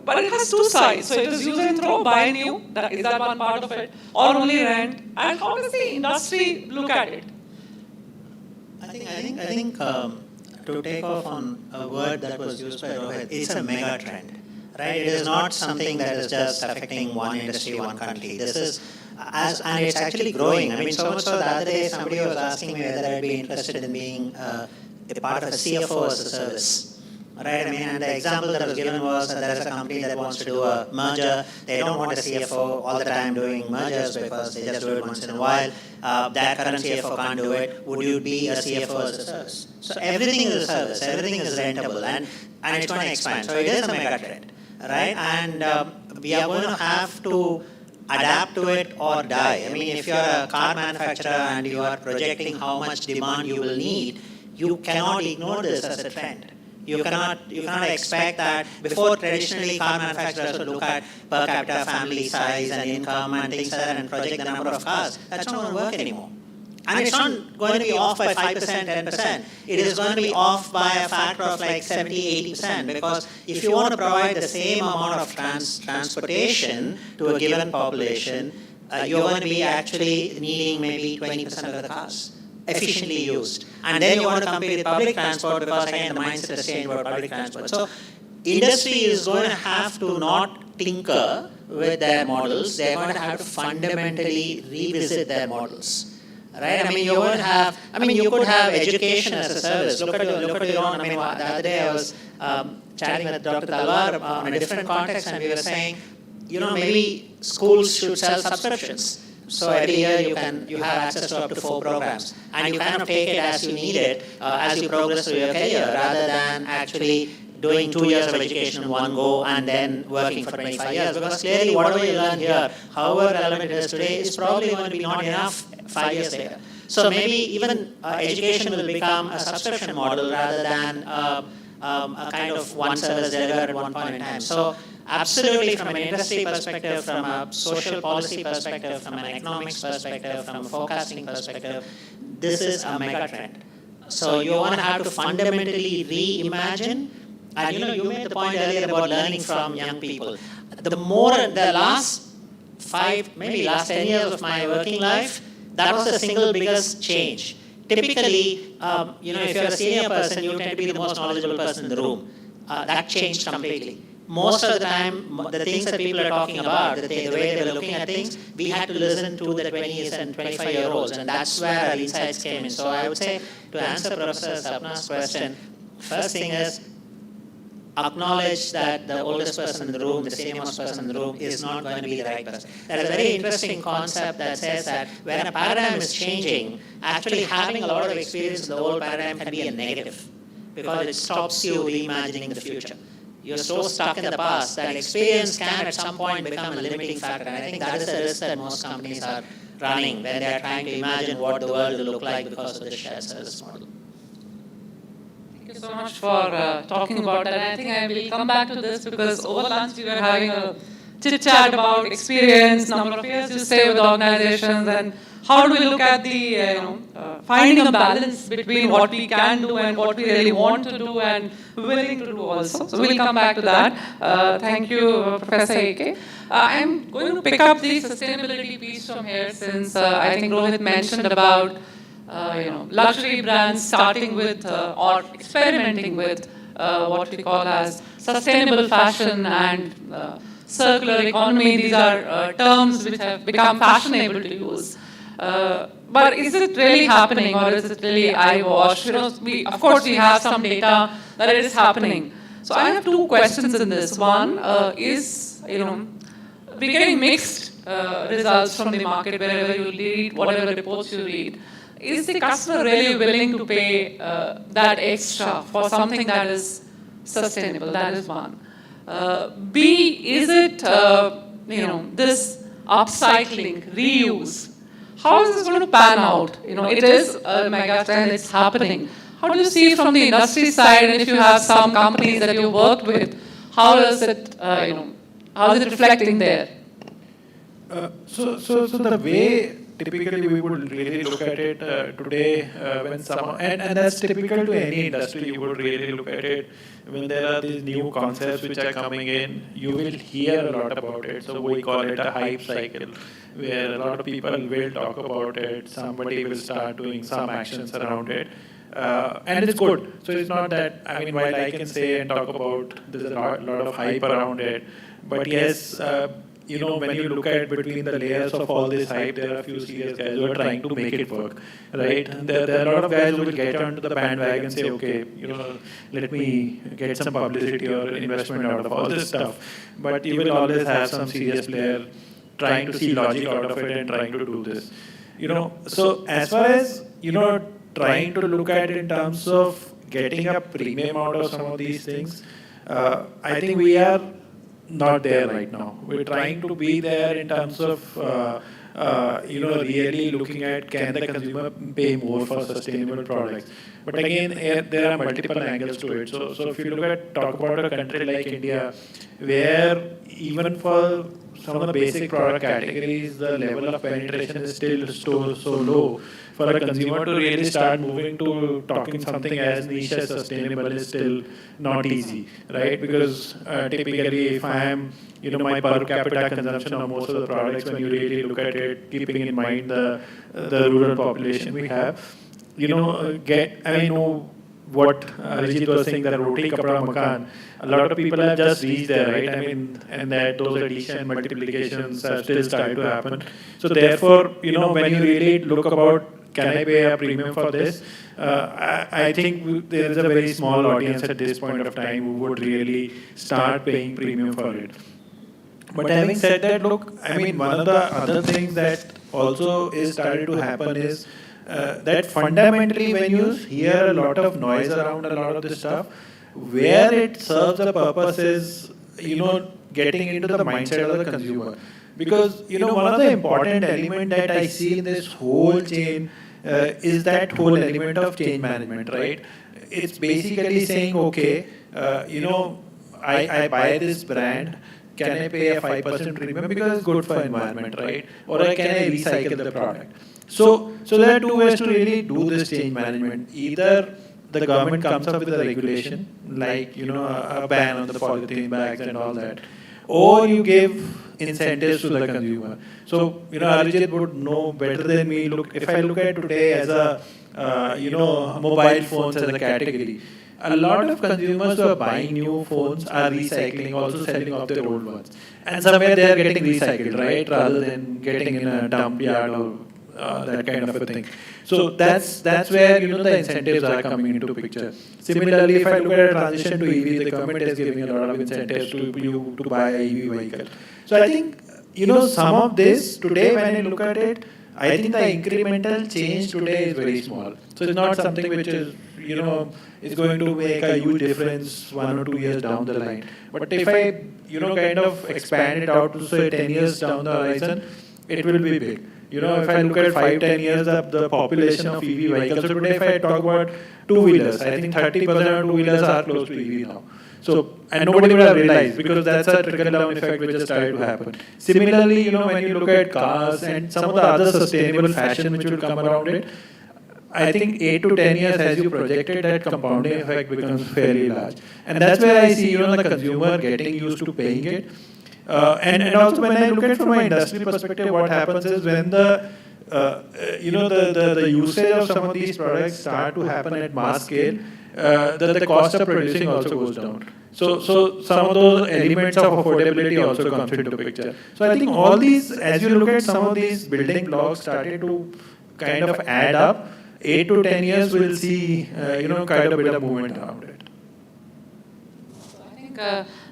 but it has two sides. So it is use and throw, buy new, is that one part of it, or only rent? And how does the industry look at it? I think to take off on a word that was used by Rohit, it's a mega trend. Right? It is not something that is just affecting one industry, one country. This is, and it's actually growing. I mean, so much so the other day somebody was asking me whether I'd be interested in being a part of a CFO as a service. Right? I mean, and the example that was given was that there is a company that wants to do a merger. They don't want a CFO all the time doing mergers because they just do it once in a while. That current CFO can't do it. Would you be a CFO as a service? So everything is a service. Everything is rentable, and it's going to expand. So it is a mega trend. Right? And we are going to have to adapt to it or die. I mean, if you're a car manufacturer and you are projecting how much demand you will need, you cannot ignore this as a trend. You cannot expect that. Before, traditionally, car manufacturers would look at per capita family size and income and things like that and project the number of cars. That's not going to work anymore. And it's not going to be off by 5%, 10%. It is going to be off by a factor of like 70, 80%. Because if you want to provide the same amount of transportation to a given population, you're going to be actually needing maybe 20% of the cars efficiently used. And then you want to compete with public transport because, again, the mindset has changed about public transport. So industry is going to have to not tinker with their models. They're going to have to fundamentally revisit their models. Right? I mean, you're going to have. I mean, you could have education as a service. Look at your own. I mean, the other day I was chatting with Dr. Talwar on a different context, and we were saying, maybe schools should sell subscriptions. So every year you have access to up to 4 programs, and you kind of take it as you need it as you progress through your career, rather than actually doing 2 years of education in one go and then working for 25 years. Because clearly, whatever you learn here, however relevant it is today, is probably going to be not enough 5 years later. So maybe even education will become a subscription model rather than a kind of one service delivered at one point in time. So absolutely, from an industry perspective, from a social policy perspective, from an economics perspective, from a forecasting perspective, this is a mega trend. So you want to have to fundamentally reimagine. And you made the point earlier about learning from young people. The last last 10 years of my working life, that was the single biggest change. Typically, if you're a senior person, you tend to be the most knowledgeable person in the room. That changed completely. most of the time, the things that people are talking about, the way they were looking at things, we had to listen to the 20s and 25-year-olds, and that's where our insights came in. So I would say, to answer Professor Sapna's question, first thing is, acknowledge that the oldest person in the room, the senior-most person in the room, is not going to be the right person. There is a very interesting concept that says that when a paradigm is changing, actually having a lot of experience in the old paradigm can be a negative, because it stops you reimagining the future. You're so stuck in the past that experience can at some point become a limiting factor. And I think that is the risk that most companies are running when they're trying to imagine what the world will look like because of the shared service model. Thank you so much for talking about that. And I think I will come back to this because over lunch we were having a chit-chat about experience, number of years you stay with organizations, and how do we look at the finding a balance between what we can do and what we really want to do and willing to do also. So we'll come back to that. Thank you, Professor A.K. I'm going to pick up the sustainability piece from here, since I think Rohit mentioned about luxury brands starting with or experimenting with what we call as sustainable fashion and circular economy. These are terms which have become fashionable to use. But is it really happening, or is it really eyewash? Of course, we have some data that it is happening. So I have two questions in this. One is, we're getting mixed results from the market wherever you read, whatever reports you read. Is the customer really willing to pay that extra for something that is sustainable? That is one. B, is it, this upcycling, reuse? How is this going to pan out? It is a mega trend, it's happening. How do you see it from the industry side? And if you have some companies that you worked with, how is it, how is it reflecting there? So the way typically we would really look at it today when someone, and that's typical to any industry, you would really look at it when there are these new concepts which are coming in, you will hear a lot about it. So we call it a hype cycle, where a lot of people will talk about it, somebody will start doing some actions around it. And it's good. So it's not that, while I can say and talk about, there's a lot of hype around it, but yes, when you look at between the layers of all this hype, there are a few serious guys who are trying to make it work, right? And there are a lot of guys who will get onto the bandwagon and say, okay, let me get some publicity or investment out of all this stuff. But you will always have some serious player trying to see logic out of it and trying to do this. So as far as, trying to look at it in terms of getting a premium out of some of these things, I think we are not there right now. We're trying to be there in terms of, really looking at, can the consumer pay more for sustainable products? But again, there are multiple angles to it. So if you talk about a country like India, where even for some of the basic product categories, the level of penetration is still so low. For a consumer to really start moving to talking something as niche as sustainable is still not easy, right? Because typically, if I am, my per capita consumption of most of the products, when you really look at it, keeping in mind the rural population we have, what Arijit was saying, that roti kapda makan, a lot of people have just reached there, right? And that those addition multiplications are still starting to happen. So therefore, when you really look about, can I pay a premium for this? I think there is a very small audience at this point of time who would really start paying premium for it. But having said that, look, one of the other things that also is starting to happen is that fundamentally when you hear a lot of noise around a lot of this stuff, where it serves the purpose is, getting into the mindset of the consumer. Because, one of the important elements that I see in this whole chain is that whole element of change management, right? It's basically saying, okay, I buy this brand, can I pay a 5% premium because it's good for environment, right? Or can I recycle the product? So there are two ways to really do this change management. Either the government comes up with a regulation, like, a ban on the polythene bags and all that, or you give incentives to the consumer. So, Arijit would know better than me. If I look at today as a, mobile phones as a category, a lot of consumers who are buying new phones are recycling, also selling off their old ones. And somewhere they are getting recycled, right? Rather than getting in a dump yard or that kind of a thing. So that's where the incentives are coming into picture. Similarly, if I look at a transition to EV, the government is giving a lot of incentives to you to buy a EV vehicle. So I think some of this today, when I look at it, I think the incremental change today is very small. So it's not something which is is going to make a huge difference 1 or 2 years down the line. But if I kind of expand it out to say 10 years down the horizon, it will be big. If I look at 5-10 years of the population of EV vehicles, so today if I talk about two-wheelers, I think 30% of two-wheelers are close to EV now. So, and nobody would have realized because that's a trickle-down effect which has started to happen. Similarly, when you look at cars and some of the other sustainable fashion which will come around it, I think 8 to 10 years, as you projected, that compounding effect becomes fairly large. And that's where I see, the consumer getting used to paying it. And also when I look at from an industry perspective, what happens is when the usage of some of these products start to happen at mass scale, the cost of producing also goes down. So some of those elements of affordability also comes into picture. So I think all these, as you look at some of these building blocks started to kind of add up, 8 to 10 years we'll see, kind of a bit of movement around it. I think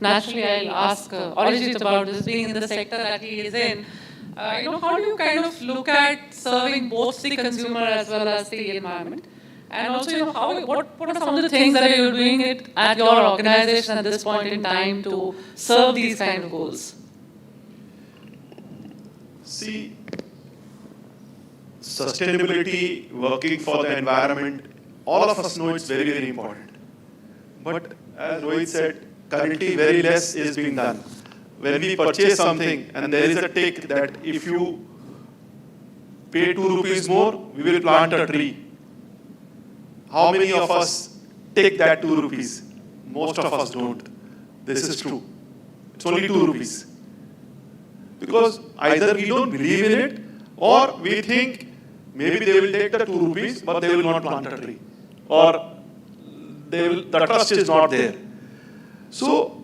naturally I'll ask Arijit about this, being in the sector that he is in. How do you kind of look at serving both the consumer as well as the environment? And also, what are some of the things that you're doing it at your organization at this point in time to serve these kind of goals? See, sustainability, working for the environment, all of us know it's very, very important. But as Rohit said, currently very less is being done. When we purchase something and there is a tick that if you pay 2 rupees more, we will plant a tree. How many of us take that 2 rupees? Most of us don't. This is true. It's only 2 rupees. Because either we don't believe in it or we think maybe they will take the 2 rupees but they will not plant a tree. Or the trust is not there. So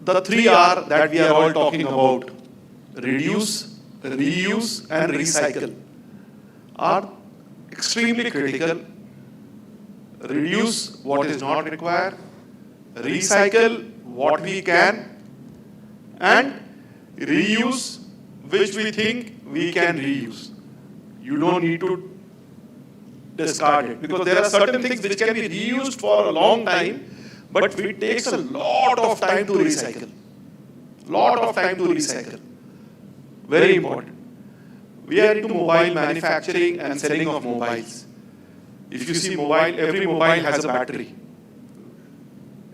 the 3 R that we are all talking about, reduce, reuse and recycle, are extremely critical. Reduce what is not required, recycle what we can, and reuse which we think we can reuse. You don't need to discard it because there are certain things which can be reused for a long time, but it takes a lot of time to recycle. Very important. We are into mobile manufacturing and selling of mobiles. If you see every mobile has a battery.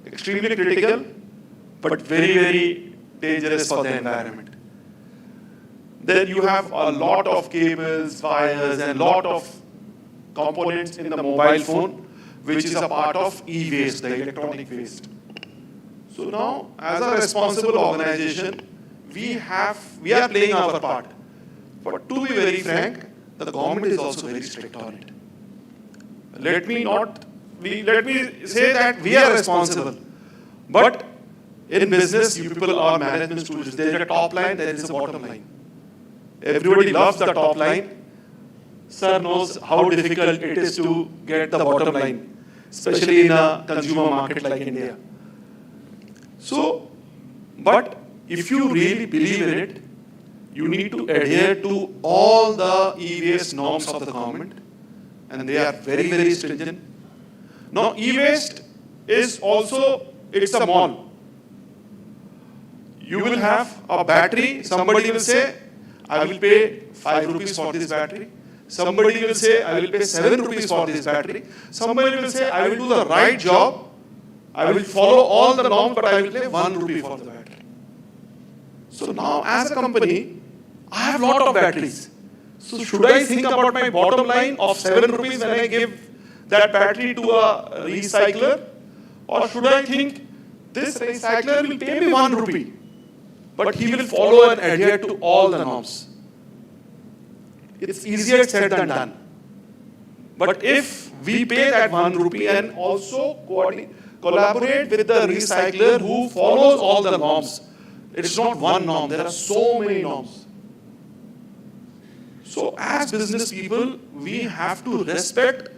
Extremely critical, but very, very dangerous for the environment. Then you have a lot of cables, wires, and lot of components in the mobile phone, which is a part of e-waste, the electronic waste. So now, as a responsible organization, we are playing our part. But to be very frank, the government is also very strict on it. Let me say that we are responsible. But in business, you people are management students. There is a top line, there is a bottom line. Everybody loves the top line. Sir knows how difficult it is to get the bottom line, especially in a consumer market like India. So, but if you really believe in it, you need to adhere to all the e-waste norms of the government. And they are very, very stringent. Now, e-waste is also, it's a mall. You will have a battery, somebody will say, I will pay 5 rupees for this battery. Somebody will say, I will pay 7 rupees for this battery. Somebody will say, I will do the right job. I will follow all the norms, but I will pay 1 rupee for the battery. So now, as a company, I have a lot of batteries. So should I think about my bottom line of 7 rupees when I give that battery to a recycler? Or should I think this recycler will pay me 1 rupee, but he will follow and adhere to all the norms? It's easier said than done. But if we pay that 1 rupee and also collaborate with the recycler who follows all the norms. It's not one norm, there are so many norms. So as business people, we have to respect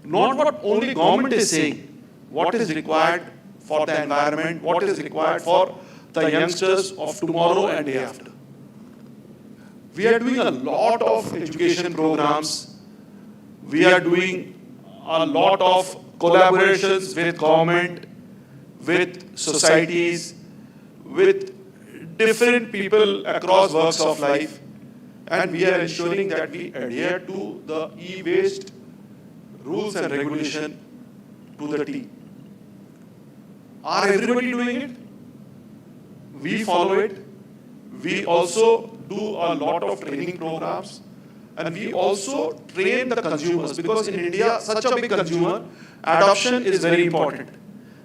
not what only government is saying, what is required for the environment, what is required for the youngsters of tomorrow and day after. We are doing a lot of education programs. We are doing a lot of collaborations with government, with societies, with different people across walks of life. And we are ensuring that we adhere to the e-waste rules and regulation to the T. Are everybody doing it? We follow it. We also do a lot of training programs. And we also train the consumers, because in India, such a big consumer, adoption is very important.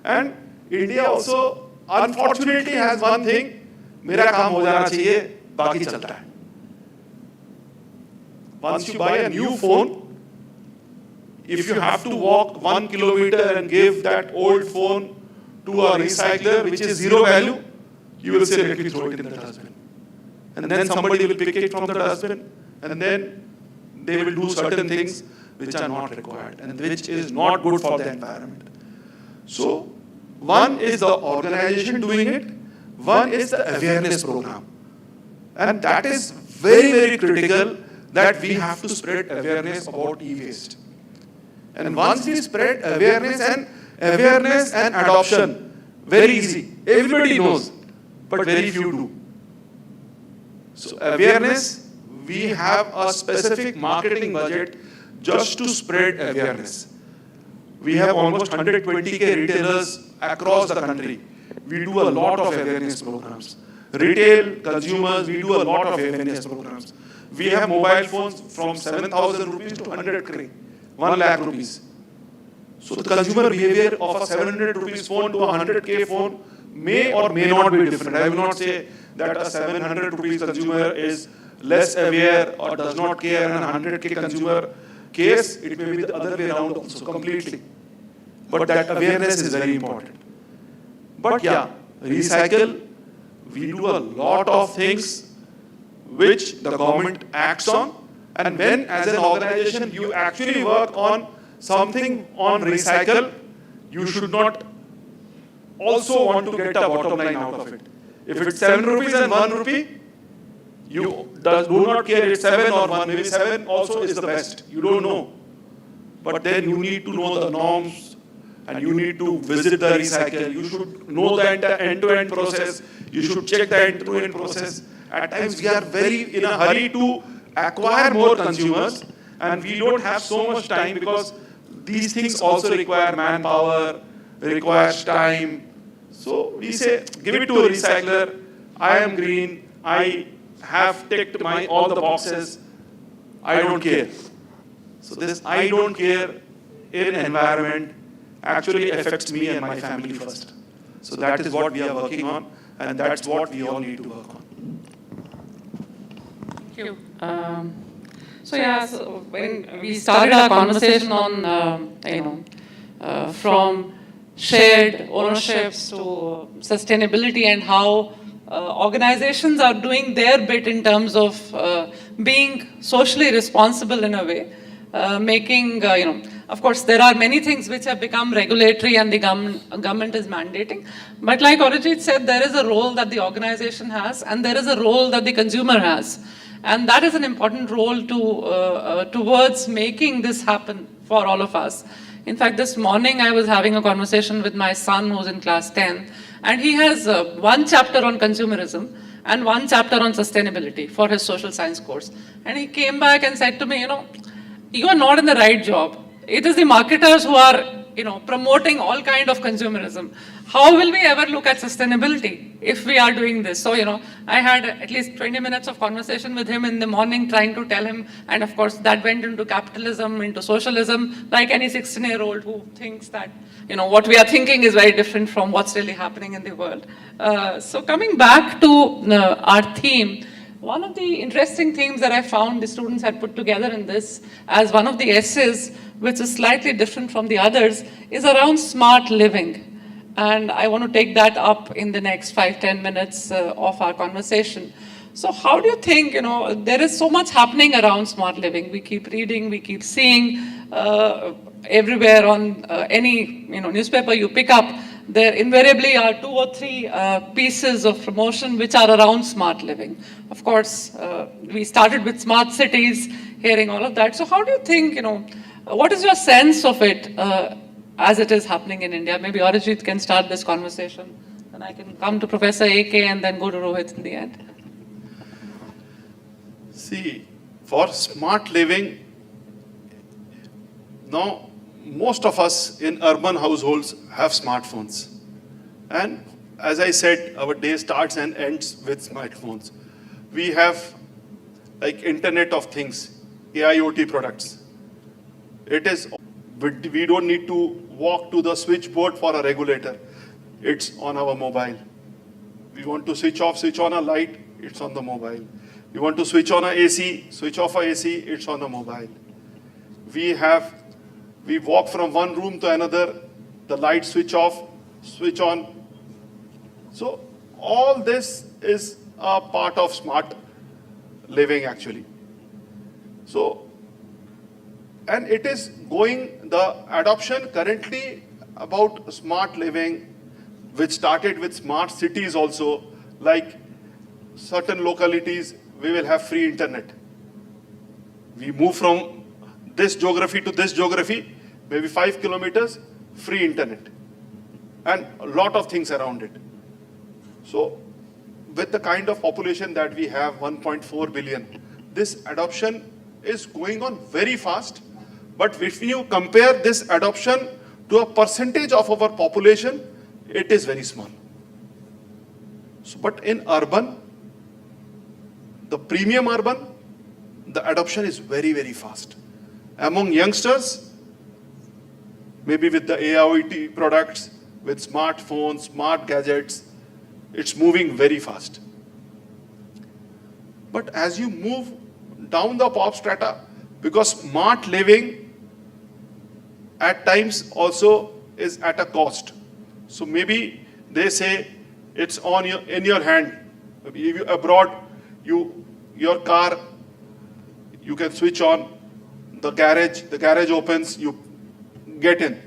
And India also, unfortunately, has one thing, मेरा काम हो जाना चाहिए, बाकी चलता है. Once you buy a new phone, if you have to walk 1 kilometer and give that old phone to a recycler, which is zero value, you will say, let me throw it in the dustbin. And then somebody will pick it from the dustbin, and then they will do certain things which are not required and which is not good for the environment. So, one is the organization doing it, one is the awareness program. And that is very, very critical, that we have to spread awareness about e-waste. And once we spread awareness and adoption, very easy. Everybody knows, but very few do. So awareness, we have a specific marketing budget just to spread awareness. We have almost 120K retailers across the country. We do a lot of awareness programs. Retail consumers, we do a lot of awareness programs. We have mobile phones from 7,000 rupees to 1 lakh rupees. So the consumer behavior of a 700 rupees phone to a 100K phone may or may not be different. I will not say that a 700 rupees consumer is less aware or does not care, and a 100K consumer case, it may be the other way around also completely. But that awareness is very important. But yeah, recycle, we do a lot of things which the government acts on, and when as an organization you actually work on something on recycle, you should not also want to get a bottom line out of it. If it's 7 rupees and 1 rupee, you do not care it's 7 or 1, maybe 7 also is the best, you don't know. But then you need to know the norms, and you need to visit the recycle, you should know the end-to-end process, you should check the end-to-end process. At times we are very in a hurry to acquire more consumers, and we don't have so much time, because these things also require manpower, requires time. So we say, give it to a recycler, I am green, I have ticked all the boxes, I don't care. So this I don't care in environment actually affects me and my family first. So that is what we are working on, and that's what we all need to work on. Thank you. So when we started our conversation on, from shared ownerships to sustainability, and how organizations are doing their bit in terms of being socially responsible in a way, making, of course, there are many things which have become regulatory and the government is mandating. But like Arijit said, there is a role that the organization has, and there is a role that the consumer has. And that is an important role towards making this happen for all of us. In fact, this morning I was having a conversation with my son who's in class 10, and he has one chapter on consumerism and one chapter on sustainability for his social science course. And he came back and said to me, you are not in the right job. It is the marketers who are, promoting all kind of consumerism. How will we ever look at sustainability if we are doing this? So, I had at least 20 minutes of conversation with him in the morning, trying to tell him, and of course that went into capitalism, into socialism, like any 16-year-old who thinks that, what we are thinking is very different from what's really happening in the world. So coming back to our theme, one of the interesting themes that I found the students had put together in this as one of the essays which is slightly different from the others, is around smart living. And I want to take that up in the next 5-10 minutes of our conversation. So how do you think, there is so much happening around smart living. We keep reading, we keep seeing everywhere on any newspaper you pick up, there invariably are 2 or 3 pieces of promotion which are around smart living. Of course, we started with smart cities, hearing all of that. So how do you think, what is your sense of it as it is happening in India? Maybe Arijit can start this conversation, and I can come to Professor AK and then go to Rohit in the end. See, for smart living, now most of us in urban households have smartphones. And as I said, our day starts and ends with smartphones. We have like Internet of Things, AIoT products. It is, we don't need to walk to the switchboard for a regulator. It's on our mobile. We want to switch on a light, it's on the mobile. We want to switch on a AC, switch off a AC, it's on the mobile. We walk from one room to another, the lights switch off, switch on. So all this is a part of smart living actually. So, and it is going, the adoption currently about smart living, which started with smart cities also, like certain localities, we will have free internet. We move from this geography to this geography, maybe 5 kilometers, free internet. And a lot of things around it. So with the kind of population that we have, 1.4 billion, this adoption is going on very fast. But if you compare this adoption to a percentage of our population, it is very small. So, but in urban, the premium urban, the adoption is very, very fast. Among youngsters, maybe with the AIoT products, with smartphones, smart gadgets, it's moving very fast. But as you move down the pop strata, because smart living at times also is at a cost. So maybe they say it's on in your hand. Maybe if you abroad, your car, you can switch on the garage opens, you get in.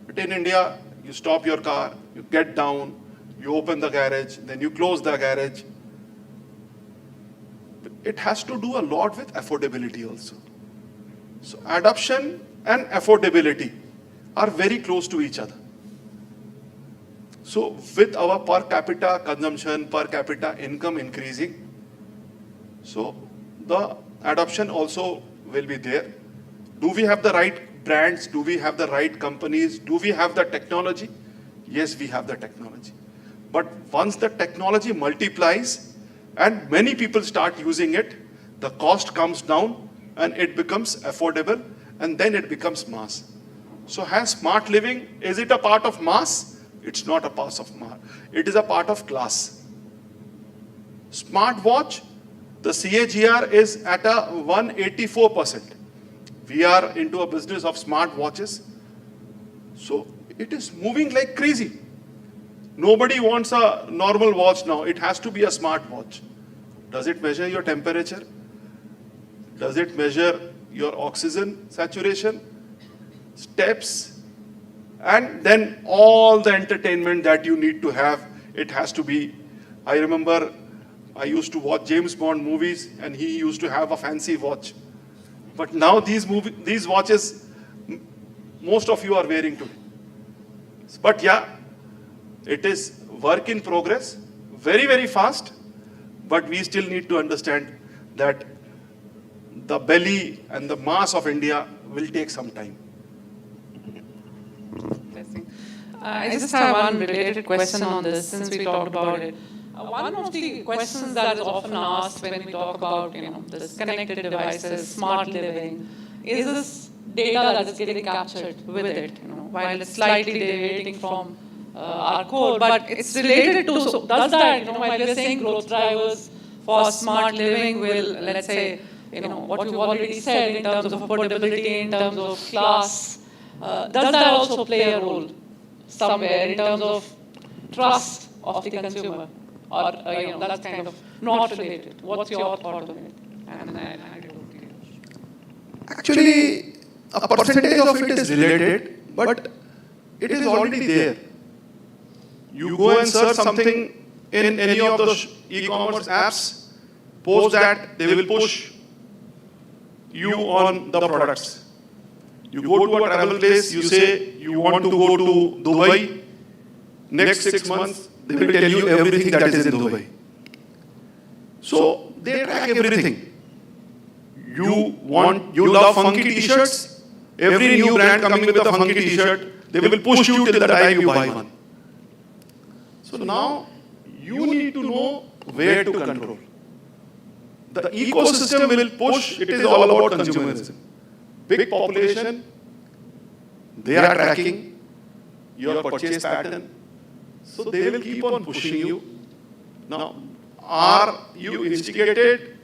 But in India, you stop your car, you get down, you open the garage, then you close the garage. It has to do a lot with affordability also. So adoption and affordability are very close to each other. So with our per capita consumption, per capita income increasing, so the adoption also will be there. Do we have the right brands? Do we have the right companies? Do we have the technology? Yes, we have the technology. But once the technology multiplies and many people start using it, the cost comes down and it becomes affordable, and then it becomes mass. So has smart living, is it a part of mass? It's not a part of mass. It is a part of class. Smartwatch, the CAGR is at a 184%. We are into a business of smart watches. So it is moving like crazy. Nobody wants a normal watch now. It has to be a smart watch. Does it measure your temperature? Does it measure your oxygen saturation, steps, and then all the entertainment that you need to have? It has to be. I remember I used to watch James Bond movies and he used to have a fancy watch. But now these watches, most of you are wearing today. But yeah, it is work in progress, very, very fast, but we still need to understand that the belly and the mass of India will take some time. I just have one related question on this since we talked about it. One of the questions that is often asked when we talk about, this connected devices, smart living, is this data that is getting captured with it, while it's slightly deviating from our core, but it's related to, so does that, while we're saying growth drivers for smart living will, let's say, what you've already said in terms of affordability, in terms of class, does that also play a role somewhere in terms of trust of the consumer? Or that's kind of not related. What's your thought on it? And then I'll hand it over to you. Actually, a percentage of it is related, but it is already there. You go and search something in any of the e-commerce apps, post that, they will push you on the products. You go to a travel place, you say you want to go to Dubai, next 6 months, they will tell you everything that is in Dubai. So they track everything. You love funky t-shirts, every new brand coming with a funky t-shirt, they will push you till the time you buy one. So now you need to know where to control. The ecosystem will push, it is all about consumerism. Big population, they are tracking your purchase pattern. So they will keep on pushing you. Now, are you instigated?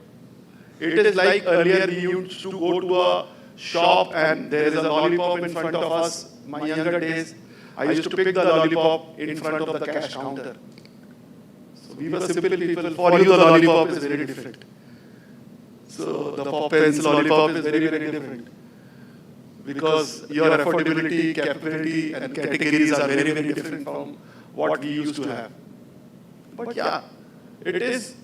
It is like earlier we used to go to a shop and there is a lollipop in front of us. My younger days, I used to pick the lollipop in front of the cash counter. So we were simple people. For you, the lollipop is very different. So the pop pens lollipop is very, very different. Because your affordability, capability, and categories are very, very different from what we used to have. But yeah, it is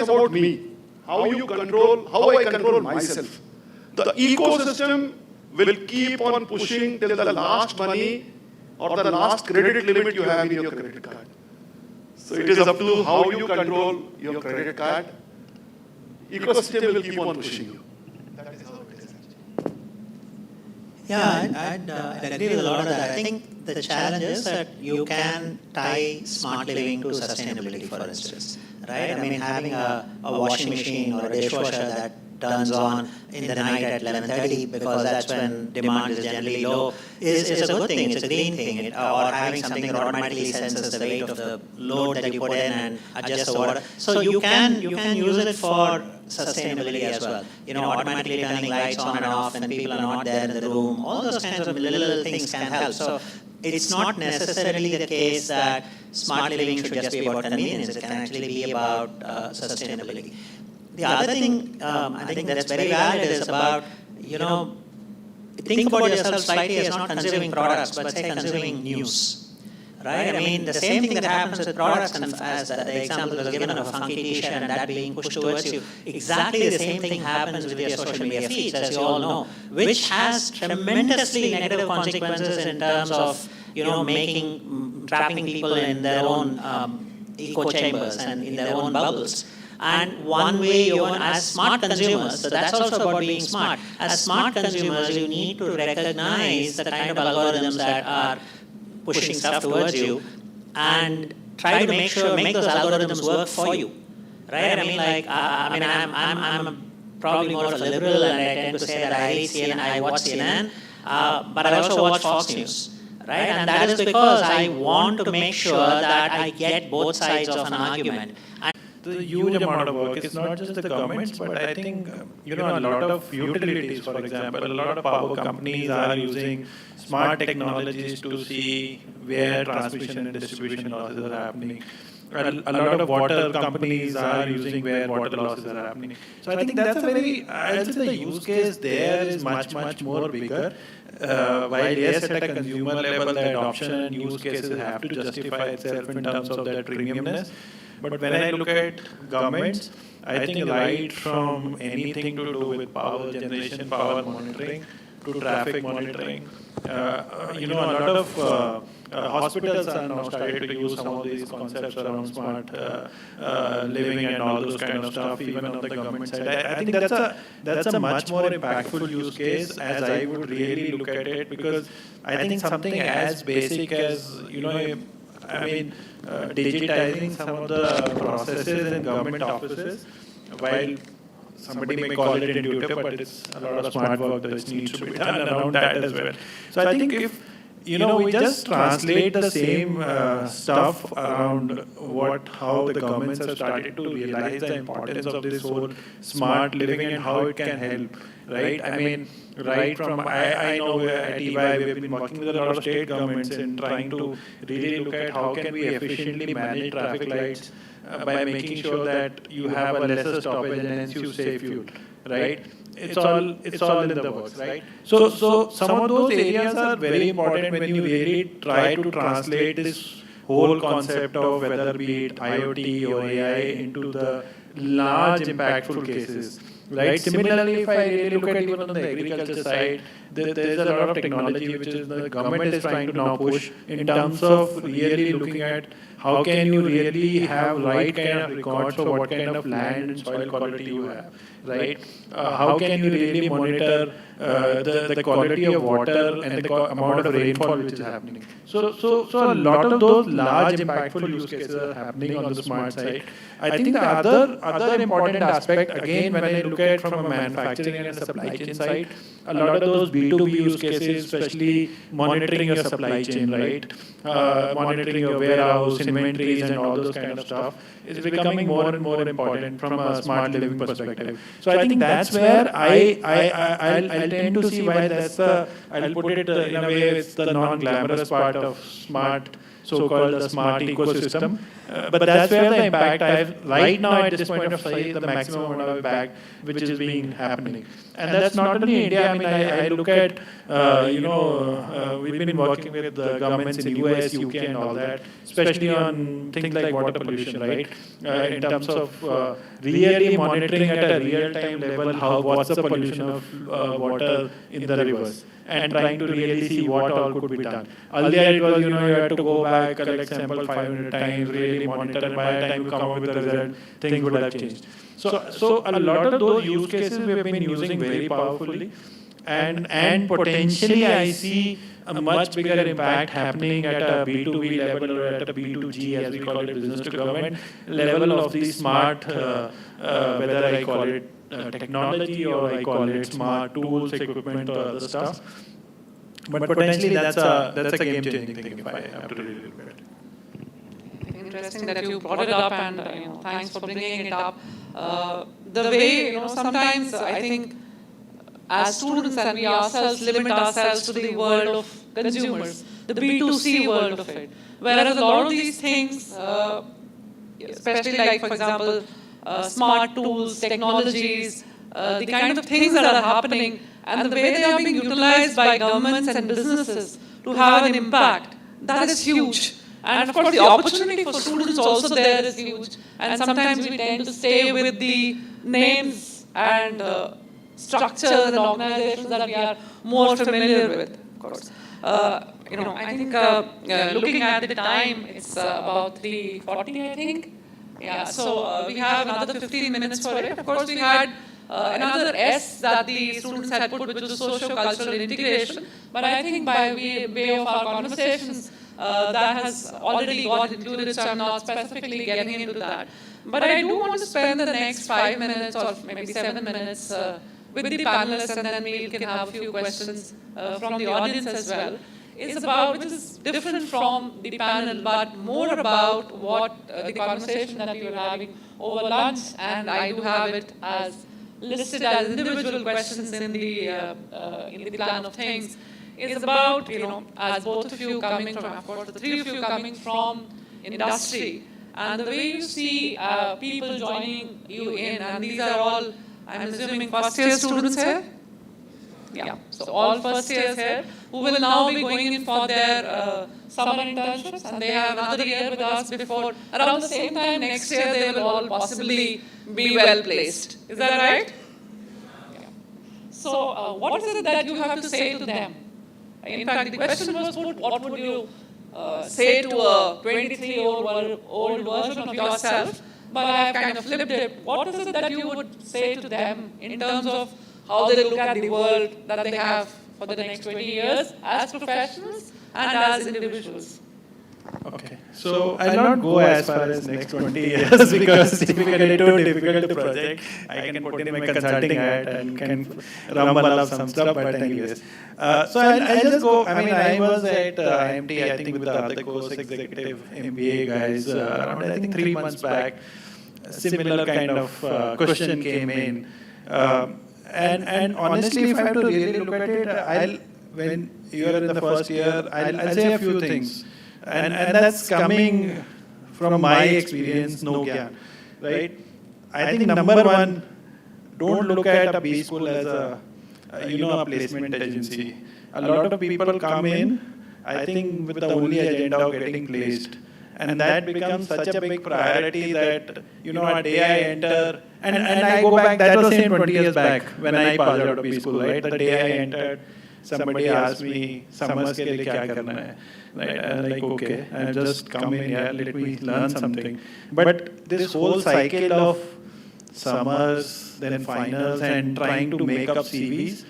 about me. How I control myself. The ecosystem will keep on pushing till the last money or the last credit limit you have in your credit card. So it is up to how you control your credit card. Ecosystem will keep on pushing you. That is how it is. Yeah, I'd agree with a lot of that. I think the challenge is that you can tie smart living to sustainability, for instance, right? I mean, having a washing machine or a dishwasher that turns on in the night at 11:30 because that's when demand is generally low is a good thing. It's a green thing. Or having something that automatically senses the weight of the load that you put in and adjusts the water. So you can use it for sustainability as well. Automatically turning lights on and off when people are not there in the room. All those kinds of little things can help. So it's not necessarily the case that smart living should just be about convenience. It can actually be about sustainability. The other thing I think that's very valid is about, think about yourself slightly as not consuming products, but say consuming news. Right? I mean, the same thing that happens with products, and as the example was given of a funky t-shirt and that being pushed towards you, exactly the same thing happens with your social media feeds, as you all know, which has tremendously negative consequences in terms of, trapping people in their own echo chambers and in their own bubbles. And one way, as smart consumers, so that's also about being smart. As smart consumers, you need to recognize the kind of algorithms that are pushing stuff towards you and try to make those algorithms work for you. Right? I'm probably more of a liberal, and I tend to say that I watch CNN, but I also watch Fox News. Right? And that is because I want to make sure that I get both sides of an argument. The huge amount of work. It's not just the governments, but I think, a lot of utilities, for example, a lot of power companies are using smart technologies to see where transmission and distribution losses are happening. A lot of water companies are using where water losses are happening. So I think that's I'll say the use case there is much, much more bigger. While yes, at a consumer level, the adoption and use cases have to justify itself in terms of their premiumness. But when I look at governments, I think right from anything to do with power generation, power monitoring, to traffic monitoring, a lot of hospitals are now started to use some of these concepts around smart living and all those kind of stuff, even on the government side. I think that's a much more impactful use case, as I would really look at it, because I think something as basic as, digitizing some of the processes in government offices, while somebody may call it intuitive, but it's a lot of smart work that needs to be done around that as well. So I think we just translate the same stuff around how the governments have started to realize the importance of this whole smart living and how it can help, right? I mean, right from, I know at EY we have been working with a lot of state governments in trying to really look at how can we efficiently manage traffic lights by making sure that you have a lesser stoppage and hence you save fuel, right? It's all in the works, right? So some of those areas are very important when you really try to translate this whole concept of whether be it IoT or AI into the large impactful cases, right? Similarly, if I really look at even on the agriculture side, there's a lot of technology which is the government is trying to now push in terms of really looking at how can you really have right kind of records for what kind of land and soil quality you have, right? How can you really monitor the quality of water and the amount of rainfall which is happening? So a lot of those large impactful use cases are happening on the smart side. I think the other important aspect, again, when I look at from a manufacturing and a supply chain side, a lot of those B2B use cases, especially monitoring your supply chain, right? Monitoring your warehouse, inventories, and all those kind of stuff is becoming more and more important from a smart living perspective. So I think that's where I'll tend to see why I'll put it in a way, it's the non-glamorous part of smart, so-called the smart ecosystem. But that's where the impact right now at this point of time, the maximum amount of impact which is being happening. And that's not only India. I mean, I look at, we've been working with the governments in US, UK and all that, especially on things like water pollution, right? In terms of really monitoring at a real-time level what's the pollution of water in the rivers, and trying to really see what all could be done. Earlier it was, you had to go back, collect sample 500 times, really monitor, and by the time you come up with the result, things would have changed. So a lot of those use cases we have been using very powerfully, and potentially I see a much bigger impact happening at a B2B level or at a B2G, as we call it, business to government level of the smart, whether I call it technology or I call it smart tools, equipment, or other stuff. But potentially that's a game-changing thing if I have to really look at it. Interesting that you brought it up, and thanks for bringing it up. The way, sometimes I think as students and we ourselves limit ourselves to the world of consumers, the B2C world of it. Whereas a lot of these things, especially like, for example, smart tools, technologies, the kind of things that are happening and the way they are being utilized by governments and businesses to have an impact, that is huge. And of course, the opportunity for students also there is huge. And sometimes we tend to stay with the names and structures and organizations that we are more familiar with, of course. I think looking at the time, it's about 3:40, I think. Yeah, so we have another 15 minutes for it. Of course, we had another S that the students had put, which was socio-cultural integration. But I think by way of our conversations, that has already got included, so I'm not specifically getting into that. But I do want to spend the next 5 minutes or maybe 7 minutes with the panelists, and then we can have a few questions from the audience as well. Is about, which is different from the panel, but more about what the conversation that we were having over lunch, and I do have it as listed as individual questions in the plan of things, is about, as both of you coming from, of course, the three of you coming from industry, and the way you see people joining you in, and these are all, I'm assuming, first-year students here? Yeah, so all first years here who will now be going in for their summer internships, and they have another year with us before, around the same time next year they will all possibly be well placed. Is that right? Yeah. So what is it that you have to say to them? In fact, the question was put, what would you say to a 23-year-old version of yourself? But I have kind of flipped it. What is it that you would say to them in terms of how they look at the world that they have for the next 20 years as professionals and as individuals? Okay, So I'll not go as far as next 20 years because typically too difficult to project. I can put in my consulting hat and can rumble up some stuff, but anyways. So I'll just go. I mean, I was at IMT, I think with the other course executive MBA guys around, I think 3 months back. A similar kind of question came in. And honestly, if I have to really look at it, when you are in the first year, I'll say a few things. And that's coming from my experience, no gyan, right? I think number one, don't look at a B school as a placement agency. A lot of people come in, I think, with the only agenda of getting placed. And that becomes such a big priority that, a day I enter, and I go back, that was same 20 years back when I passed out of B school, right? The day I entered, somebody asked me, summers ke liye kya karna hai? Right? I'm like, okay, I've just come in here, let me learn something. But this whole cycle of summers, then finals, and trying to make up CVs,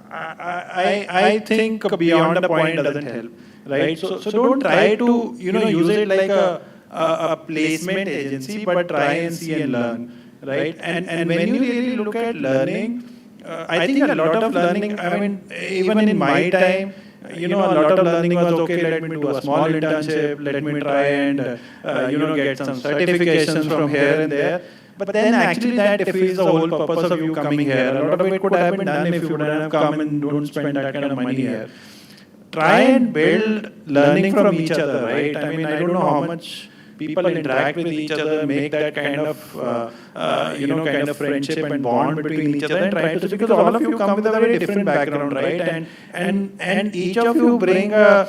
I think beyond a point doesn't help, right? So don't try to, use it like a placement agency, but try and see and learn, right? And when you really look at learning, I think a lot of learning, I mean, even in my time, a lot of learning was, okay, let me do a small internship, let me try and, get some certifications from here and there. But then actually that defeats the whole purpose of you coming here. A lot of it could have been done if you wouldn't have come and don't spend that kind of money here. Try and build learning from each other, right? I mean, I don't know how much people interact with each other, make that kind of friendship and bond between each other, and try to, because all of you come with a very different background, right? And each of you bring a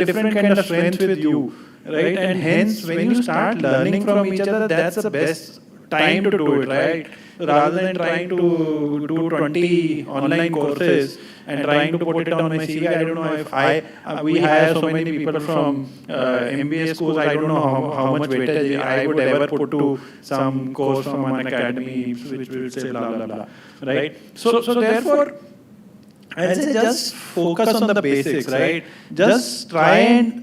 different kind of strength with you, right? And hence, when you start learning from each other, that's the best time to do it, right? Rather than trying to do 20 online courses and trying to put it on my CV, I don't know if we hire so many people from MBA schools, I don't know how much weightage I would ever put to some course from an academy which will say blah, blah, blah, right? So therefore, I'd say just focus on the basics, right? Just try and,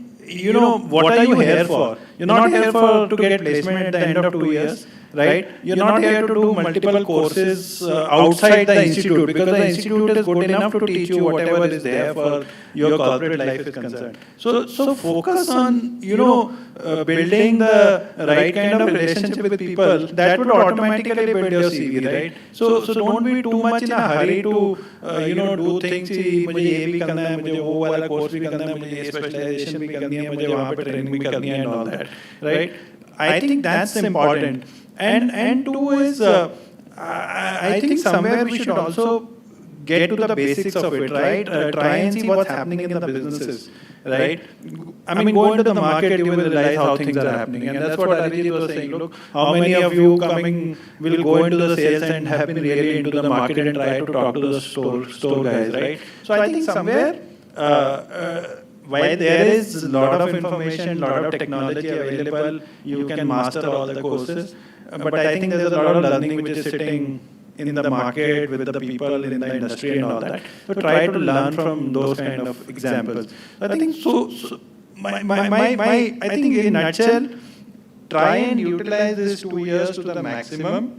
what are you here for? You're not here to get placement at the end of 2 years, right? You're not here to do multiple courses outside the institute, because the institute is good enough to teach you whatever is there for your corporate life is concerned. So focus on, building the right kind of relationship with people that would automatically build your CV, right? So don't be too much in a hurry to, do things. मुझे ये भी करना है, मुझे वो वाला course भी करना है, मुझे ये specialization भी करनी है, मुझे वहाँ पे training भी करनी है, and all that, right? I think that's important. And two is, I think somewhere we should also get to the basics of it, right? Try and see what's happening in the businesses, right? I mean, go into the market, you will realize how things are happening. And that's what Arijit was saying. Look, how many of you coming will go into the sales and have been really into the market and try to talk to the store guys, right? So I think somewhere, while there is a lot of information, a lot of technology available, you can master all the courses. But I think there's a lot of learning which is sitting in the market with the people in the industry and all that. So try to learn from those kind of examples. I think I think in a nutshell, try and utilize these 2 years to the maximum.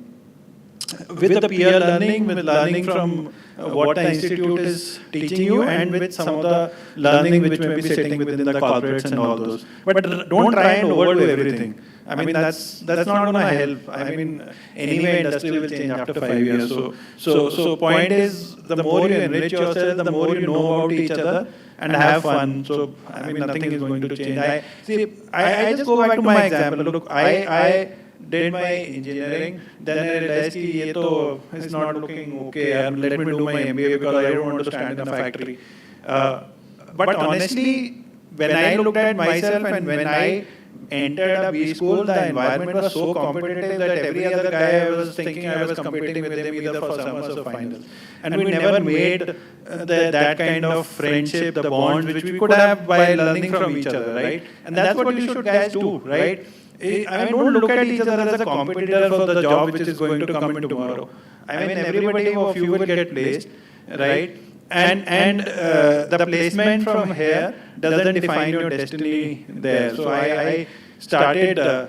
With the peer learning, with learning from what the institute is teaching you, and with some of the learning which may be sitting within the corporates and all those. But don't try and overdo everything. I mean, that's not going to help. I mean, anyway, industry will change after 5 years. So point is, the more you enrich yourself, the more you know about each other and have fun. So, I mean, nothing is going to change. I just go back to my example. Look, I did my engineering, then I realized that it's not looking okay, let me do my MBA because I don't want to stand in a factory. But honestly, when I looked at myself and when I entered a B school, the environment was so competitive that every other guy I was thinking I was competing with them either for summers or finals. And we never made that kind of friendship, the bonds which we could have by learning from each other, right? And that's what you should guys do, right? I mean, don't look at each other as a competitor for the job which is going to come in tomorrow. I mean, everybody of you will get placed, right? the placement from here doesn't define your destiny there. So I started, I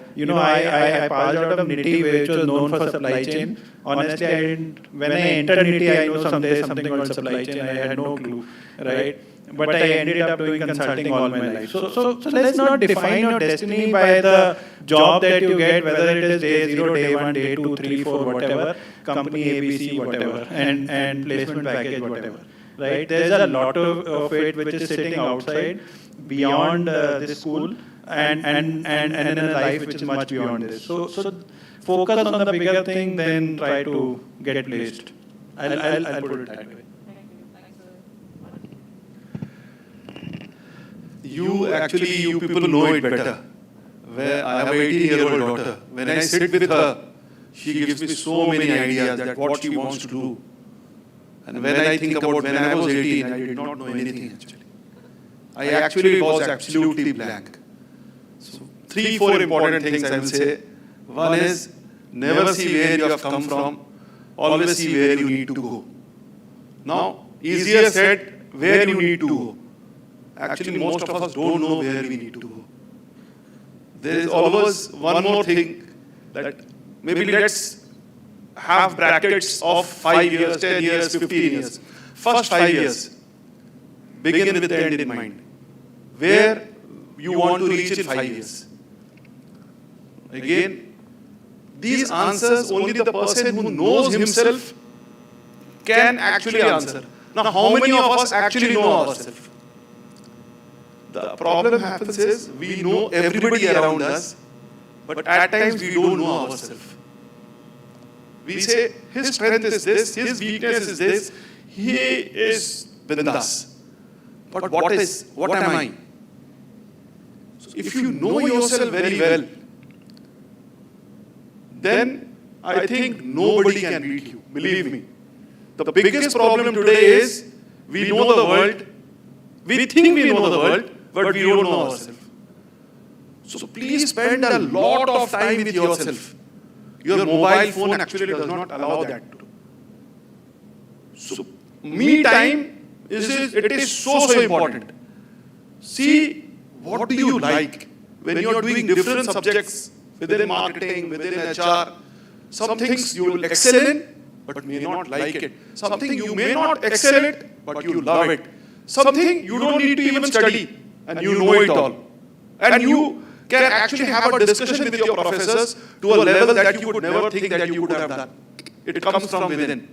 passed out of NITI, which was known for supply chain. Honestly, when I entered NITI, I know something called supply chain. I had no clue, right? But I ended up doing consulting all my life. So let's not define your destiny by the job that you get, whether it is day 0, day 1, day 2, 3, 4, whatever, company ABC, whatever, and placement package, whatever. Right? There's a lot of it which is sitting outside, beyond this school, and in a life which is much beyond this. So focus on the bigger thing, then try to get placed. I'll put it that way. You people know it better. Where I have an 18-year-old daughter. When I sit with her, she gives me so many ideas that what she wants to do. And when I think about when I was 18, I did not know anything actually. I actually was absolutely blank. So 3, 4 important things I will say. One is, never see where you have come from, always see where you need to go. Now, easier said, where you need to go. Actually, most of us don't know where we need to go. There is always one more thing, that maybe let's have brackets of 5 years, 10 years, 15 years. First 5 years, begin with the end in mind. Where you want to reach in 5 years. Again, these answers only the person who knows himself can actually answer. Now, how many of us actually know ourselves? The problem happens is, we know everybody around us, but at times we don't know ourselves. We say, his strength is this, his weakness is this, he is bindas. But what am I? So if you know yourself very well, then I think nobody can beat you, believe me. The biggest problem today is, we know the world, we think we know the world, but we don't know ourselves. So please spend a lot of time with yourself. Your mobile phone actually does not allow that to do. So me time, it is so important. See, what do you like? When you are doing different subjects, within marketing, within HR, some things you will excel in, but may not like it. Something you may not excel at, but you love it. Something you don't need to even study, and you know it all. And you can actually have a discussion with your professors to a level that you would never think that you would have done. It comes from within.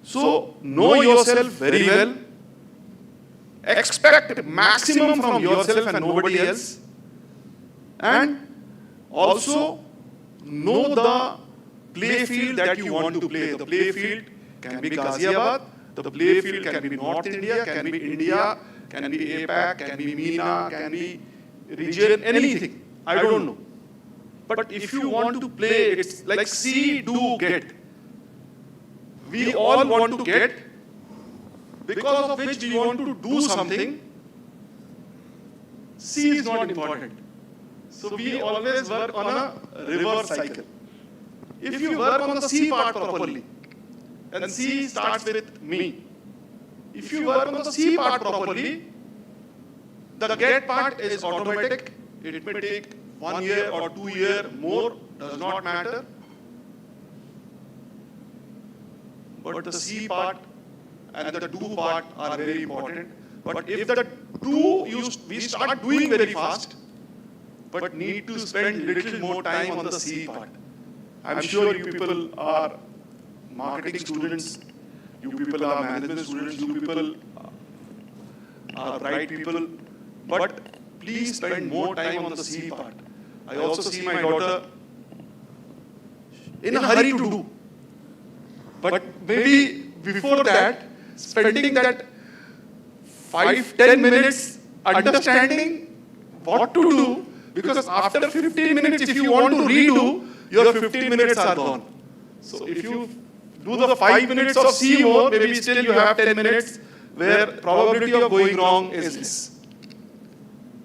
So, know yourself very well. Expect maximum from yourself and nobody else. And also, know the play field that you want to play. The play field can be Ghaziabad. The play field can be North India, can be India, can be APAC, can be MENA, can be region, anything. I don't know. But if you want to play, it's like see, do, get. We all want to get, because of which we want to do something. C is not important. So we always work on a reverse cycle. If you work on the C part properly, and C starts with me. If you work on the C part properly, the get part is automatic. It may take 1 year or 2 years more, does not matter. But the C part and the do part are very important. But if the do, we start doing very fast, but need to spend little more time on the C part. I'm sure you people are marketing students, you people are management students, you people are bright people, but please spend more time on the C part. I also see my daughter in a hurry to do, but maybe before that, spending that 5-10 minutes understanding what to do, because after 15 minutes, if you want to redo, your 15 minutes are gone. So if you do the 5 minutes of C more, maybe still you have 10 minutes where probability of going wrong is less.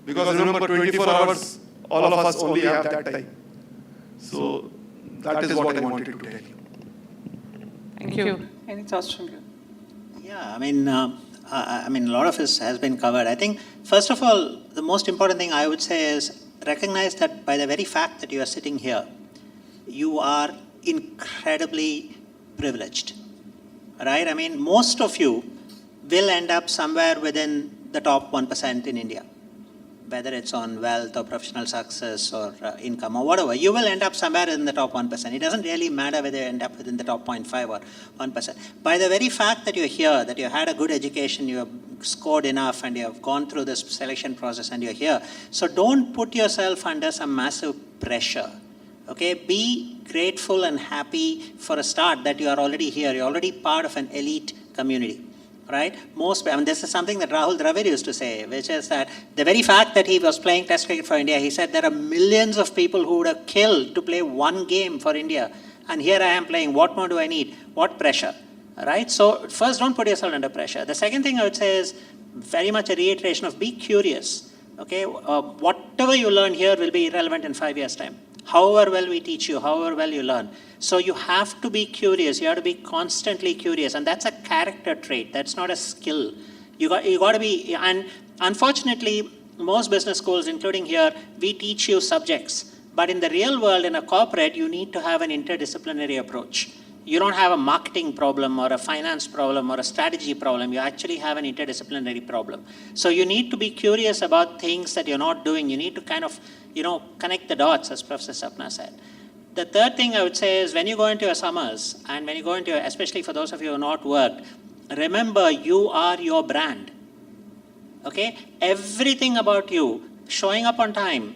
Because remember, 24 hours, all of us only have that time. So that is what I wanted to tell you. Thank you. Any thoughts from you? Yeah, I mean, a lot of this has been covered. I think, first of all, the most important thing I would say is recognize that by the very fact that you are sitting here, you are incredibly privileged, right? I mean, most of you will end up somewhere within the top 1% in India, whether it's on wealth or professional success or income or whatever. You will end up somewhere in the top 1%. It doesn't really matter whether you end up within the top 0.5 or 1%. By the very fact that you're here, that you had a good education, you have scored enough, and you have gone through this selection process and you're here. So don't put yourself under some massive pressure. Okay, be grateful and happy for a start that you are already here. You're already part of an elite community, right? This is something that Rahul Dravid used to say, which is that the very fact that he was playing Test cricket for India, he said there are millions of people who would have killed to play one game for India. And here I am playing. What more do I need? What pressure, right? So first, don't put yourself under pressure. The second thing I would say is very much a reiteration of be curious. Okay, whatever you learn here will be irrelevant in 5 years' time. However well we teach you, however well you learn. So you have to be curious. You have to be constantly curious. And that's a character trait. That's not a skill. You got to be, and unfortunately, most business schools, including here, we teach you subjects. But in the real world, in a corporate, you need to have an interdisciplinary approach. You don't have a marketing problem or a finance problem or a strategy problem. You actually have an interdisciplinary problem. So you need to be curious about things that you're not doing. You need to kind of, connect the dots, as Professor Sapna said. The third thing I would say is when you go into your summers, and when you go into, especially for those of you who have not worked, remember you are your brand. Okay? Everything about you, showing up on time,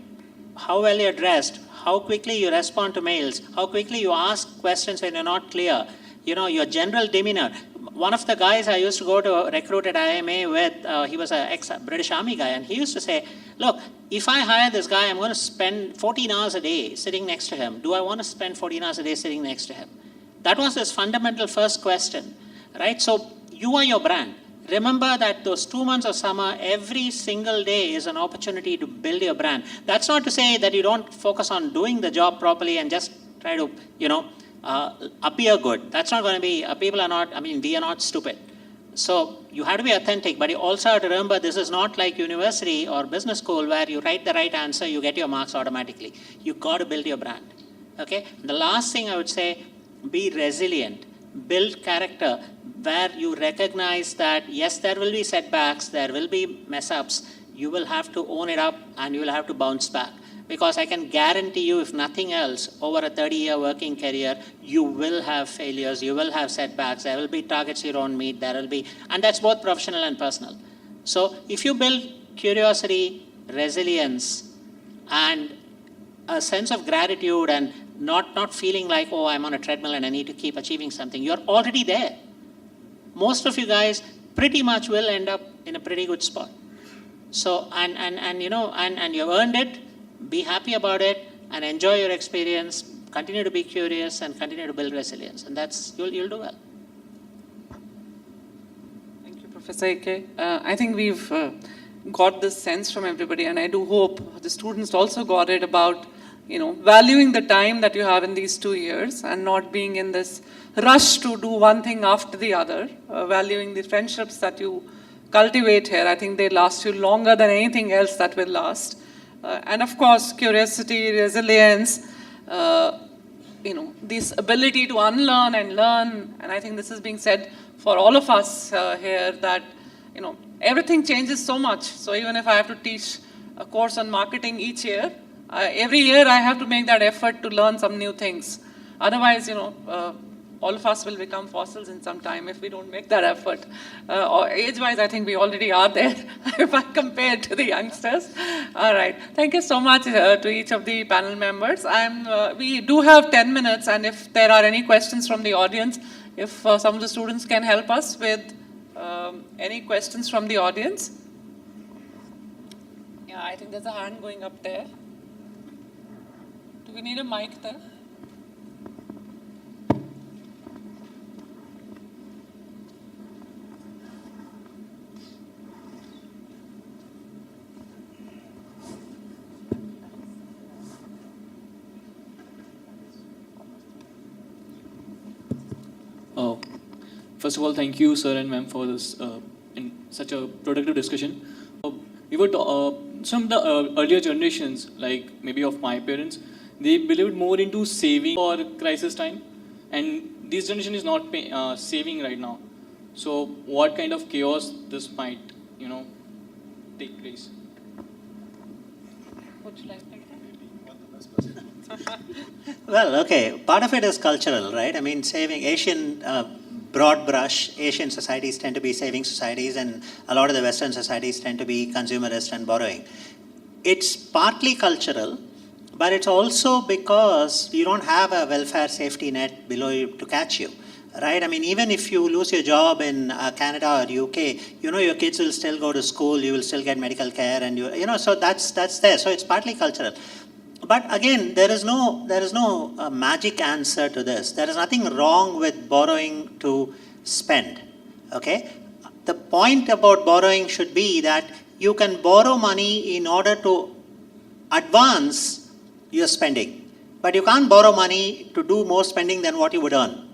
how well you're dressed, how quickly you respond to mails, how quickly you ask questions when you're not clear, your general demeanor. One of the guys I used to go to recruit at IMA with, he was an ex-British Army guy, and he used to say, look, if I hire this guy, I'm going to spend 14 hours a day sitting next to him. Do I want to spend 14 hours a day sitting next to him? That was his fundamental first question, right? So you are your brand. Remember that those 2 months of summer, every single day is an opportunity to build your brand. That's not to say that you don't focus on doing the job properly and just try to, appear good. That's not going to be, we are not stupid. So you have to be authentic, but you also have to remember this is not like university or business school where you write the right answer, you get your marks automatically. You got to build your brand. Okay? The last thing I would say, be resilient. Build character where you recognize that, yes, there will be setbacks, there will be mess-ups. You will have to own it up and you will have to bounce back. Because I can guarantee you, if nothing else, over a 30-year working career, you will have failures, you will have setbacks, there will be targets you don't meet, there will be, and that's both professional and personal. So if you build curiosity, resilience, and a sense of gratitude and not feeling like, oh, I'm on a treadmill and I need to keep achieving something, you're already there. Most of you guys pretty much will end up in a pretty good spot. So, and you've earned it. Be happy about it and enjoy your experience. Continue to be curious and continue to build resilience, and you'll do well. Thank you, Professor A.K. I think we've got this sense from everybody, and I do hope the students also got it about valuing the time that you have in these 2 years and not being in this rush to do one thing after the other. Valuing the friendships that you cultivate here. I think they last you longer than anything else that will last. And of course, curiosity, resilience, this ability to unlearn and learn. And I think this is being said for all of us here that, everything changes so much. So even if I have to teach a course on marketing each year, every year I have to make that effort to learn some new things. Otherwise, all of us will become fossils in some time if we don't make that effort. Or age-wise, I think we already are there if I compare to the youngsters. All right. Thank you so much to each of the panel members. We do have 10 minutes, and if there are any questions from the audience, if some of the students can help us with any questions from the audience. Yeah, I think there's a hand going up there. Do we need a mic there? Oh, First of all, thank you, sir and ma'am, for this in such a productive discussion. We were some of the earlier generations, like maybe of my parents, they believed more into saving for crisis time, and this generation is not saving right now. So, what kind of chaos this might, take place? Would you like to take that? Well, okay, part of it is cultural, right? I mean, saving Asian, broad brush, Asian societies tend to be saving societies, and a lot of the Western societies tend to be consumerist and borrowing. It's partly cultural, but it's also because you don't have a welfare safety net below you to catch you, right? I mean, even if you lose your job in Canada or UK, your kids will still go to school, you will still get medical care, and so that's there. So it's partly cultural. But again, there is no magic answer to this. There is nothing wrong with borrowing to spend, okay? The point about borrowing should be that you can borrow money in order to advance your spending, but you can't borrow money to do more spending than what you would earn.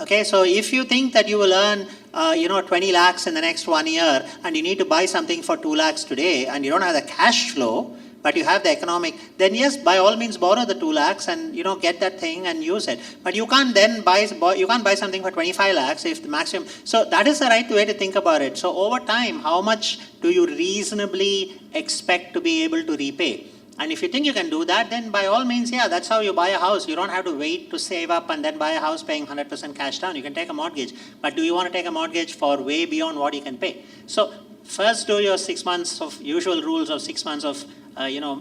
Okay, so if you think that you will earn 20 lakhs in the next 1 year, and you need to buy something for 2 lakhs today, and you don't have the cash flow, but you have the economic, then yes, by all means borrow the 2 lakhs and get that thing and use it. But you can't then buy something for 25 lakhs if the maximum. So that is the right way to think about it. So over time, how much do you reasonably expect to be able to repay? And if you think you can do that, then by all means, yeah, that's how you buy a house. You don't have to wait to save up and then buy a house paying 100% cash down. You can take a mortgage. But do you want to take a mortgage for way beyond what you can pay? So first do your 6 months of usual rules of 6 months of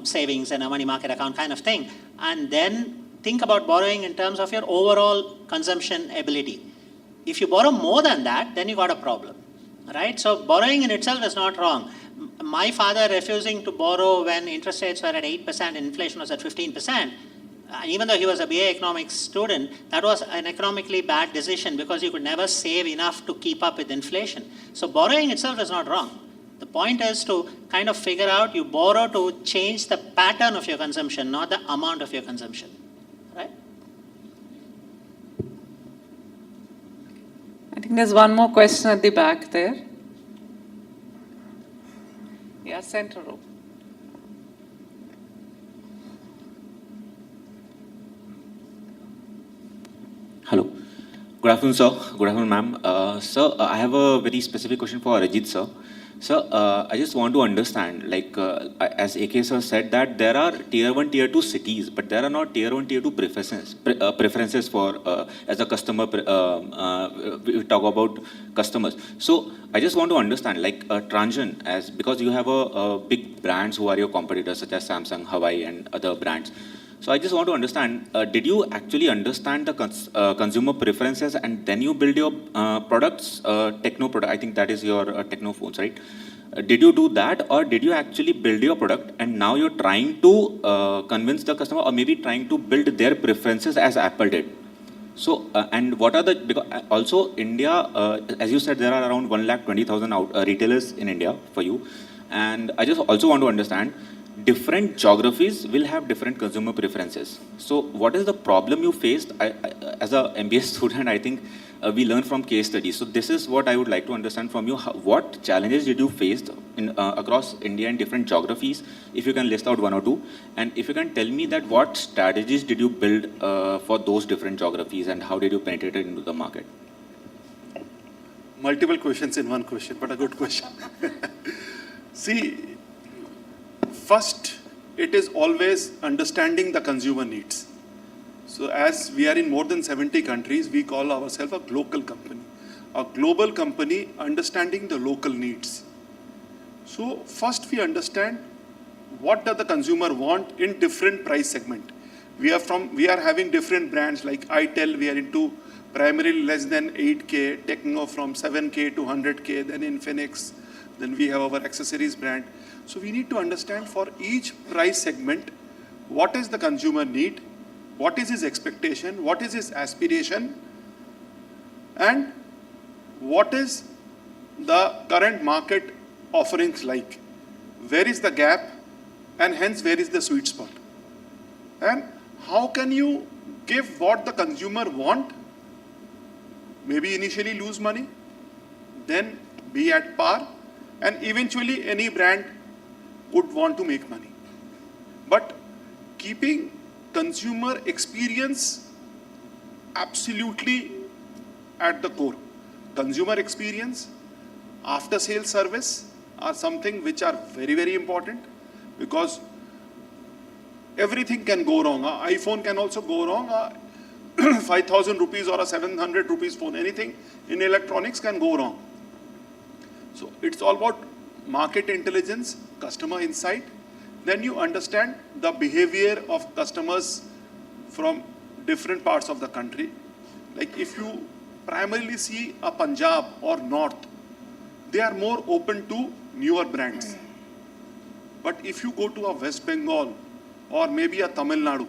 savings and a money market account kind of thing. And then think about borrowing in terms of your overall consumption ability. If you borrow more than that, then you got a problem, right? So borrowing in itself is not wrong. My father refusing to borrow when interest rates were at 8% and inflation was at 15%, even though he was a BA economics student, that was an economically bad decision because you could never save enough to keep up with inflation. So borrowing itself is not wrong. The point is to kind of figure out, you borrow to change the pattern of your consumption, not the amount of your consumption, right? I think there's one more question at the back there. Yeah, center row. Hello. Good afternoon, sir. Good afternoon, ma'am. Sir, I have a very specific question for Arijit, sir. Sir, I just want to understand, like, as AK sir said, that there are tier 1, tier 2 cities, but there are not tier 1, tier 2 preferences for, as a customer, we talk about customers. So, I just want to understand, like, Transition, because you have a big brands who are your competitors, such as Samsung, Huawei, and other brands. So I just want to understand, did you actually understand the consumer preferences and then you build your products, techno product, I think that is your techno phones, right? Did you do that, or did you actually build your product and now you're trying to convince the customer, or maybe trying to build their preferences as Apple did? So, and what are the, because also India, as you said, there are around 120,000 retailers in India for you. And I just also want to understand, different geographies will have different consumer preferences. So what is the problem you faced? As a MBA student, I think we learn from case studies. So this is what I would like to understand from you. What challenges did you face across India in different geographies? If you can list out 1 or 2. And if you can tell me that what strategies did you build for those different geographies, and how did you penetrate it into the market? Multiple questions in one question, but a good question. See, first, it is always understanding the consumer needs. So as we are in more than 70 countries, we call ourselves a global company. A global company understanding the local needs. So first we understand what does the consumer want in different price segment. We are having different brands like itel, we are into primarily less than 8K, Techno from 7K to 100K, then Infinix, then we have our accessories brand. So we need to understand for each price segment, what is the consumer need, what is his expectation, what is his aspiration, and what is the current market offerings like. Where is the gap, and hence where is the sweet spot. And how can you give what the consumer want maybe initially lose money, then be at par, and eventually any brand would want to make money. But keeping consumer experience absolutely at the core. Consumer experience, after sales service are something which are very, very important, because everything can go wrong. An iPhone can also go wrong. 5,000 rupees or a 700 rupees phone, anything in electronics can go wrong. So it's all about market intelligence, customer insight. Then you understand the behavior of customers from different parts of the country. Like if you primarily see a Punjab or North, they are more open to newer brands. But if you go to a West Bengal or maybe a Tamil Nadu,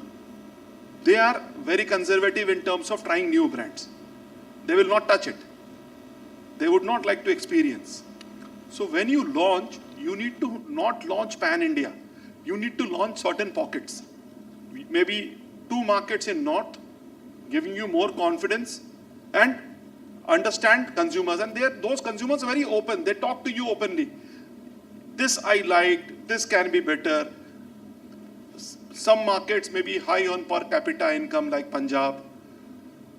they are very conservative in terms of trying new brands. They will not touch it. They would not like to experience. So when you launch, you need to not launch pan-India. You need to launch certain pockets. Maybe 2 markets in North, giving you more confidence and understand consumers. And those consumers are very open. They talk to you openly. This I liked, this can be better. Some markets may be high on per capita income like Punjab.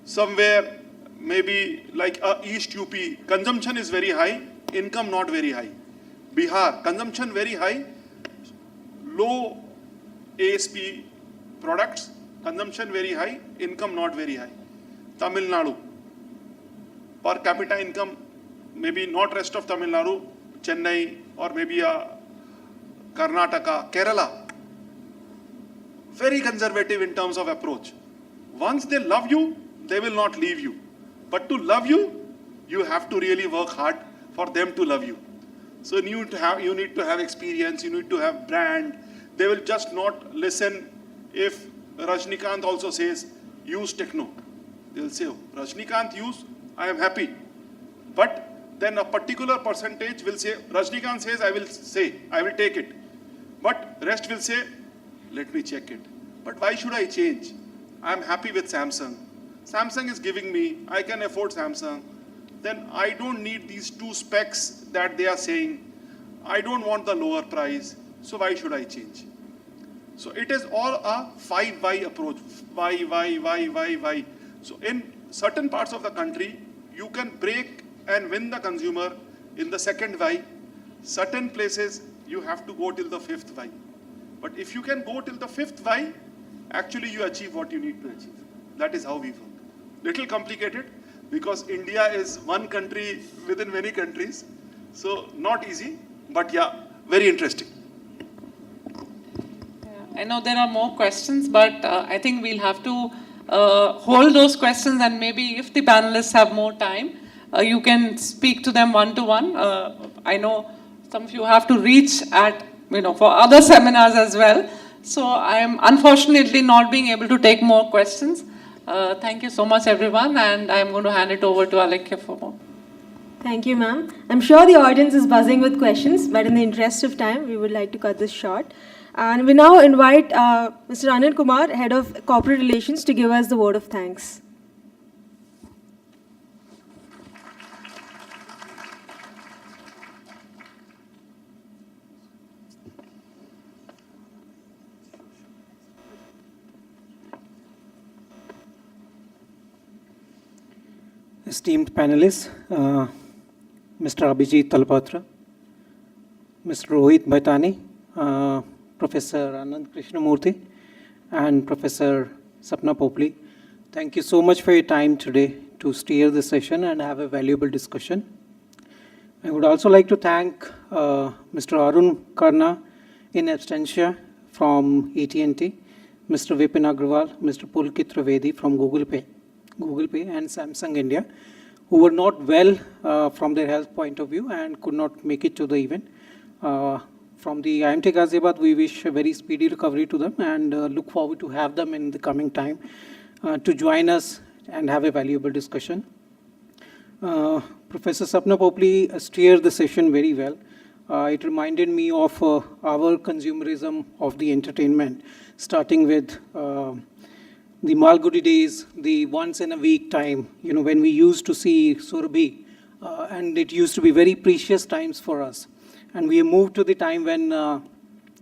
Somewhere maybe like East UP, consumption is very high, income not very high. Bihar, consumption very high, low ASP products, consumption very high, income not very high. Tamil Nadu, per capita income, maybe not rest of Tamil Nadu, Chennai or maybe Karnataka, Kerala, very conservative in terms of approach. Once they love you, they will not leave you. But to love you, you have to really work hard for them to love you. So you need to have experience, you need to have brand. They will just not listen if Rajnikant also says, use techno. They will say, oh, Rajnikant use, I am happy. But then a particular percentage will say, Rajnikant says, I will take it. But rest will say, let me check it. But why should I change? I am happy with Samsung. Samsung is giving me, I can afford Samsung. Then I don't need these 2 specs that they are saying. I don't want the lower price. So why should I change? So it is all a 5 why approach. Why. So in certain parts of the country, you can break and win the consumer in the second why. Certain places, you have to go till the 5th why. But if you can go till the 5th why, actually you achieve what you need to achieve. That is how we work. Little complicated because India is one country within many countries. So not easy, but yeah, very interesting. I know there are more questions, but I think we'll have to hold those questions, and maybe if the panelists have more time, you can speak to them one-to-one. I know some of you have to reach at, for other seminars as well. So I am unfortunately not being able to take more questions. Thank you so much, everyone, and I'm going to hand it over to Alekhya for more. Thank you, ma'am. I'm sure the audience is buzzing with questions, but in the interest of time, we would like to cut this short. And we now invite Mr. Anand Kumar, Head of Corporate Relations, to give us the word of thanks. Esteemed panelists, Mr. Abhijit Talpatra, Mr. Rohit Bhaitani, Professor Anand Krishnamurthy, and Professor Sapna Popli, thank you so much for your time today to steer the session and have a valuable discussion. I would also like to thank Mr. Arun Karna in absentia from AT&T, Mr. Vipin Agrawal, Mr. Pulkit Trivedi from Google Pay and Samsung India, who were not well from their health point of view and could not make it to the event. From the IMT Ghaziabad, we wish a very speedy recovery to them and look forward to have them in the coming time to join us and have a valuable discussion. Professor Sapna Popli steered the session very well. It reminded me of our consumerism of the entertainment, starting with the Malgudi days, the once in a week time, when we used to see Surabhi, and it used to be very precious times for us. And we have moved to the time when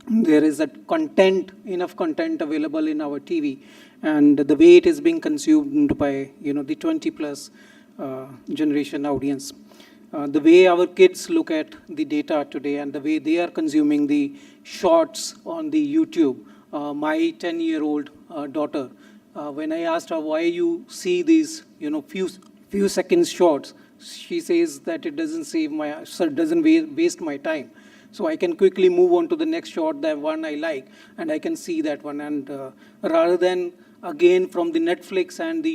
there is enough content available in our TV, and the way it is being consumed by, the 20 plus generation audience. The way our kids look at the data today and the way they are consuming the shorts on the YouTube. My 10-year-old daughter, when I asked her why you see these, few seconds shorts, she says that it doesn't waste my time. So I can quickly move on to the next short, the one I like, and I can see that one. And rather than again from the Netflix and the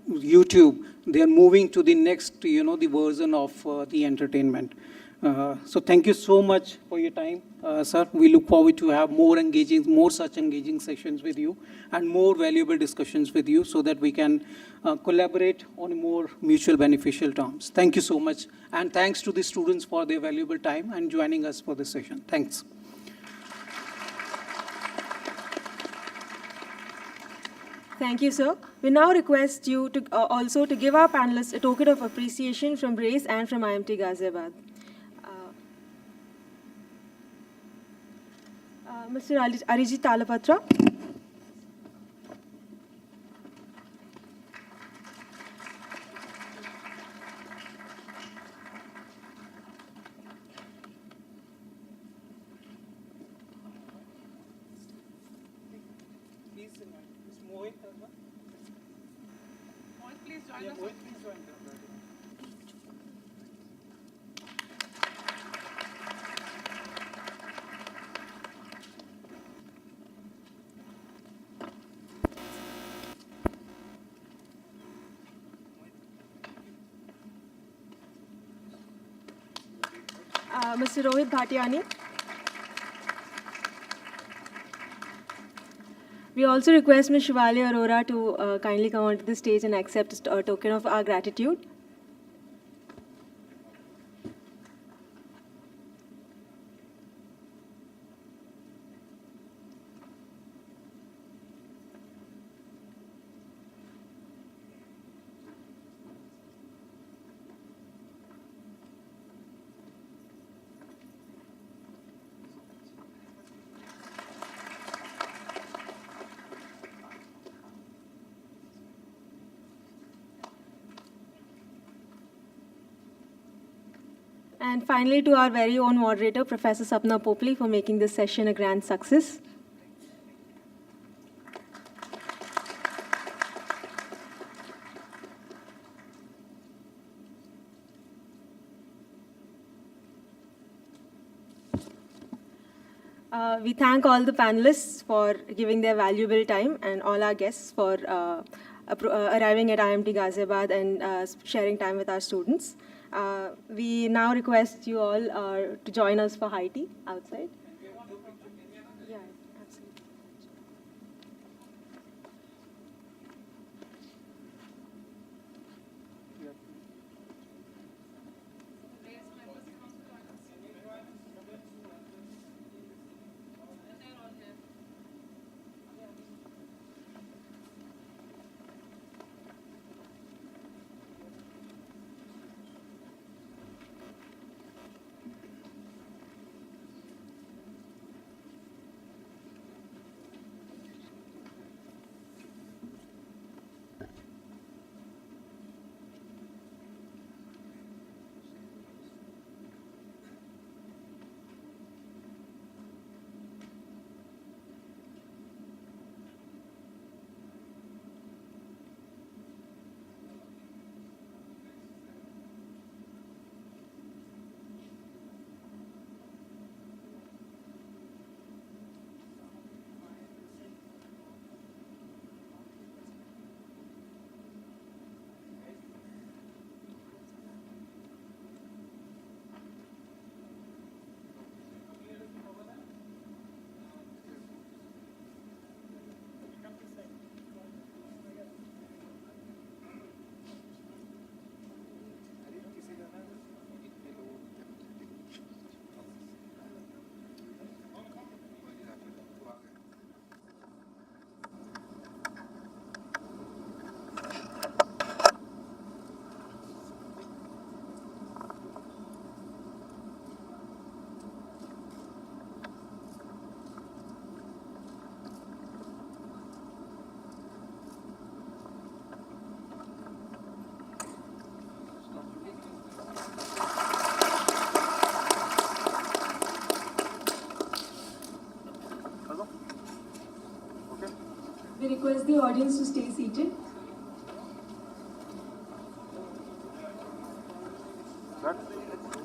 YouTube, they are moving to the next, the version of the entertainment. So thank you so much for your time, sir. We look forward to have more such engaging sessions with you and more valuable discussions with you so that we can collaborate on more mutual beneficial terms. Thank you so much. And thanks to the students for their valuable time and joining us for this session. Thanks. Thank you, sir. We now request you to also to give our panelists a token of appreciation from RACE and from IMT Ghaziabad. Mr. Arijit Talapatra. Mr. Rohit Bhatiani. We also request Ms. Shivali Arora to kindly come onto the stage and accept a token of our gratitude. And finally, to our very own moderator, Professor Sapna Popli, for making this session a grand success. We thank all the panelists for giving their valuable time and all our guests for arriving at IMT Ghaziabad and sharing time with our students. We now request you all to join us for high tea outside. Yeah, absolutely. Okay. We request the audience to stay seated. That?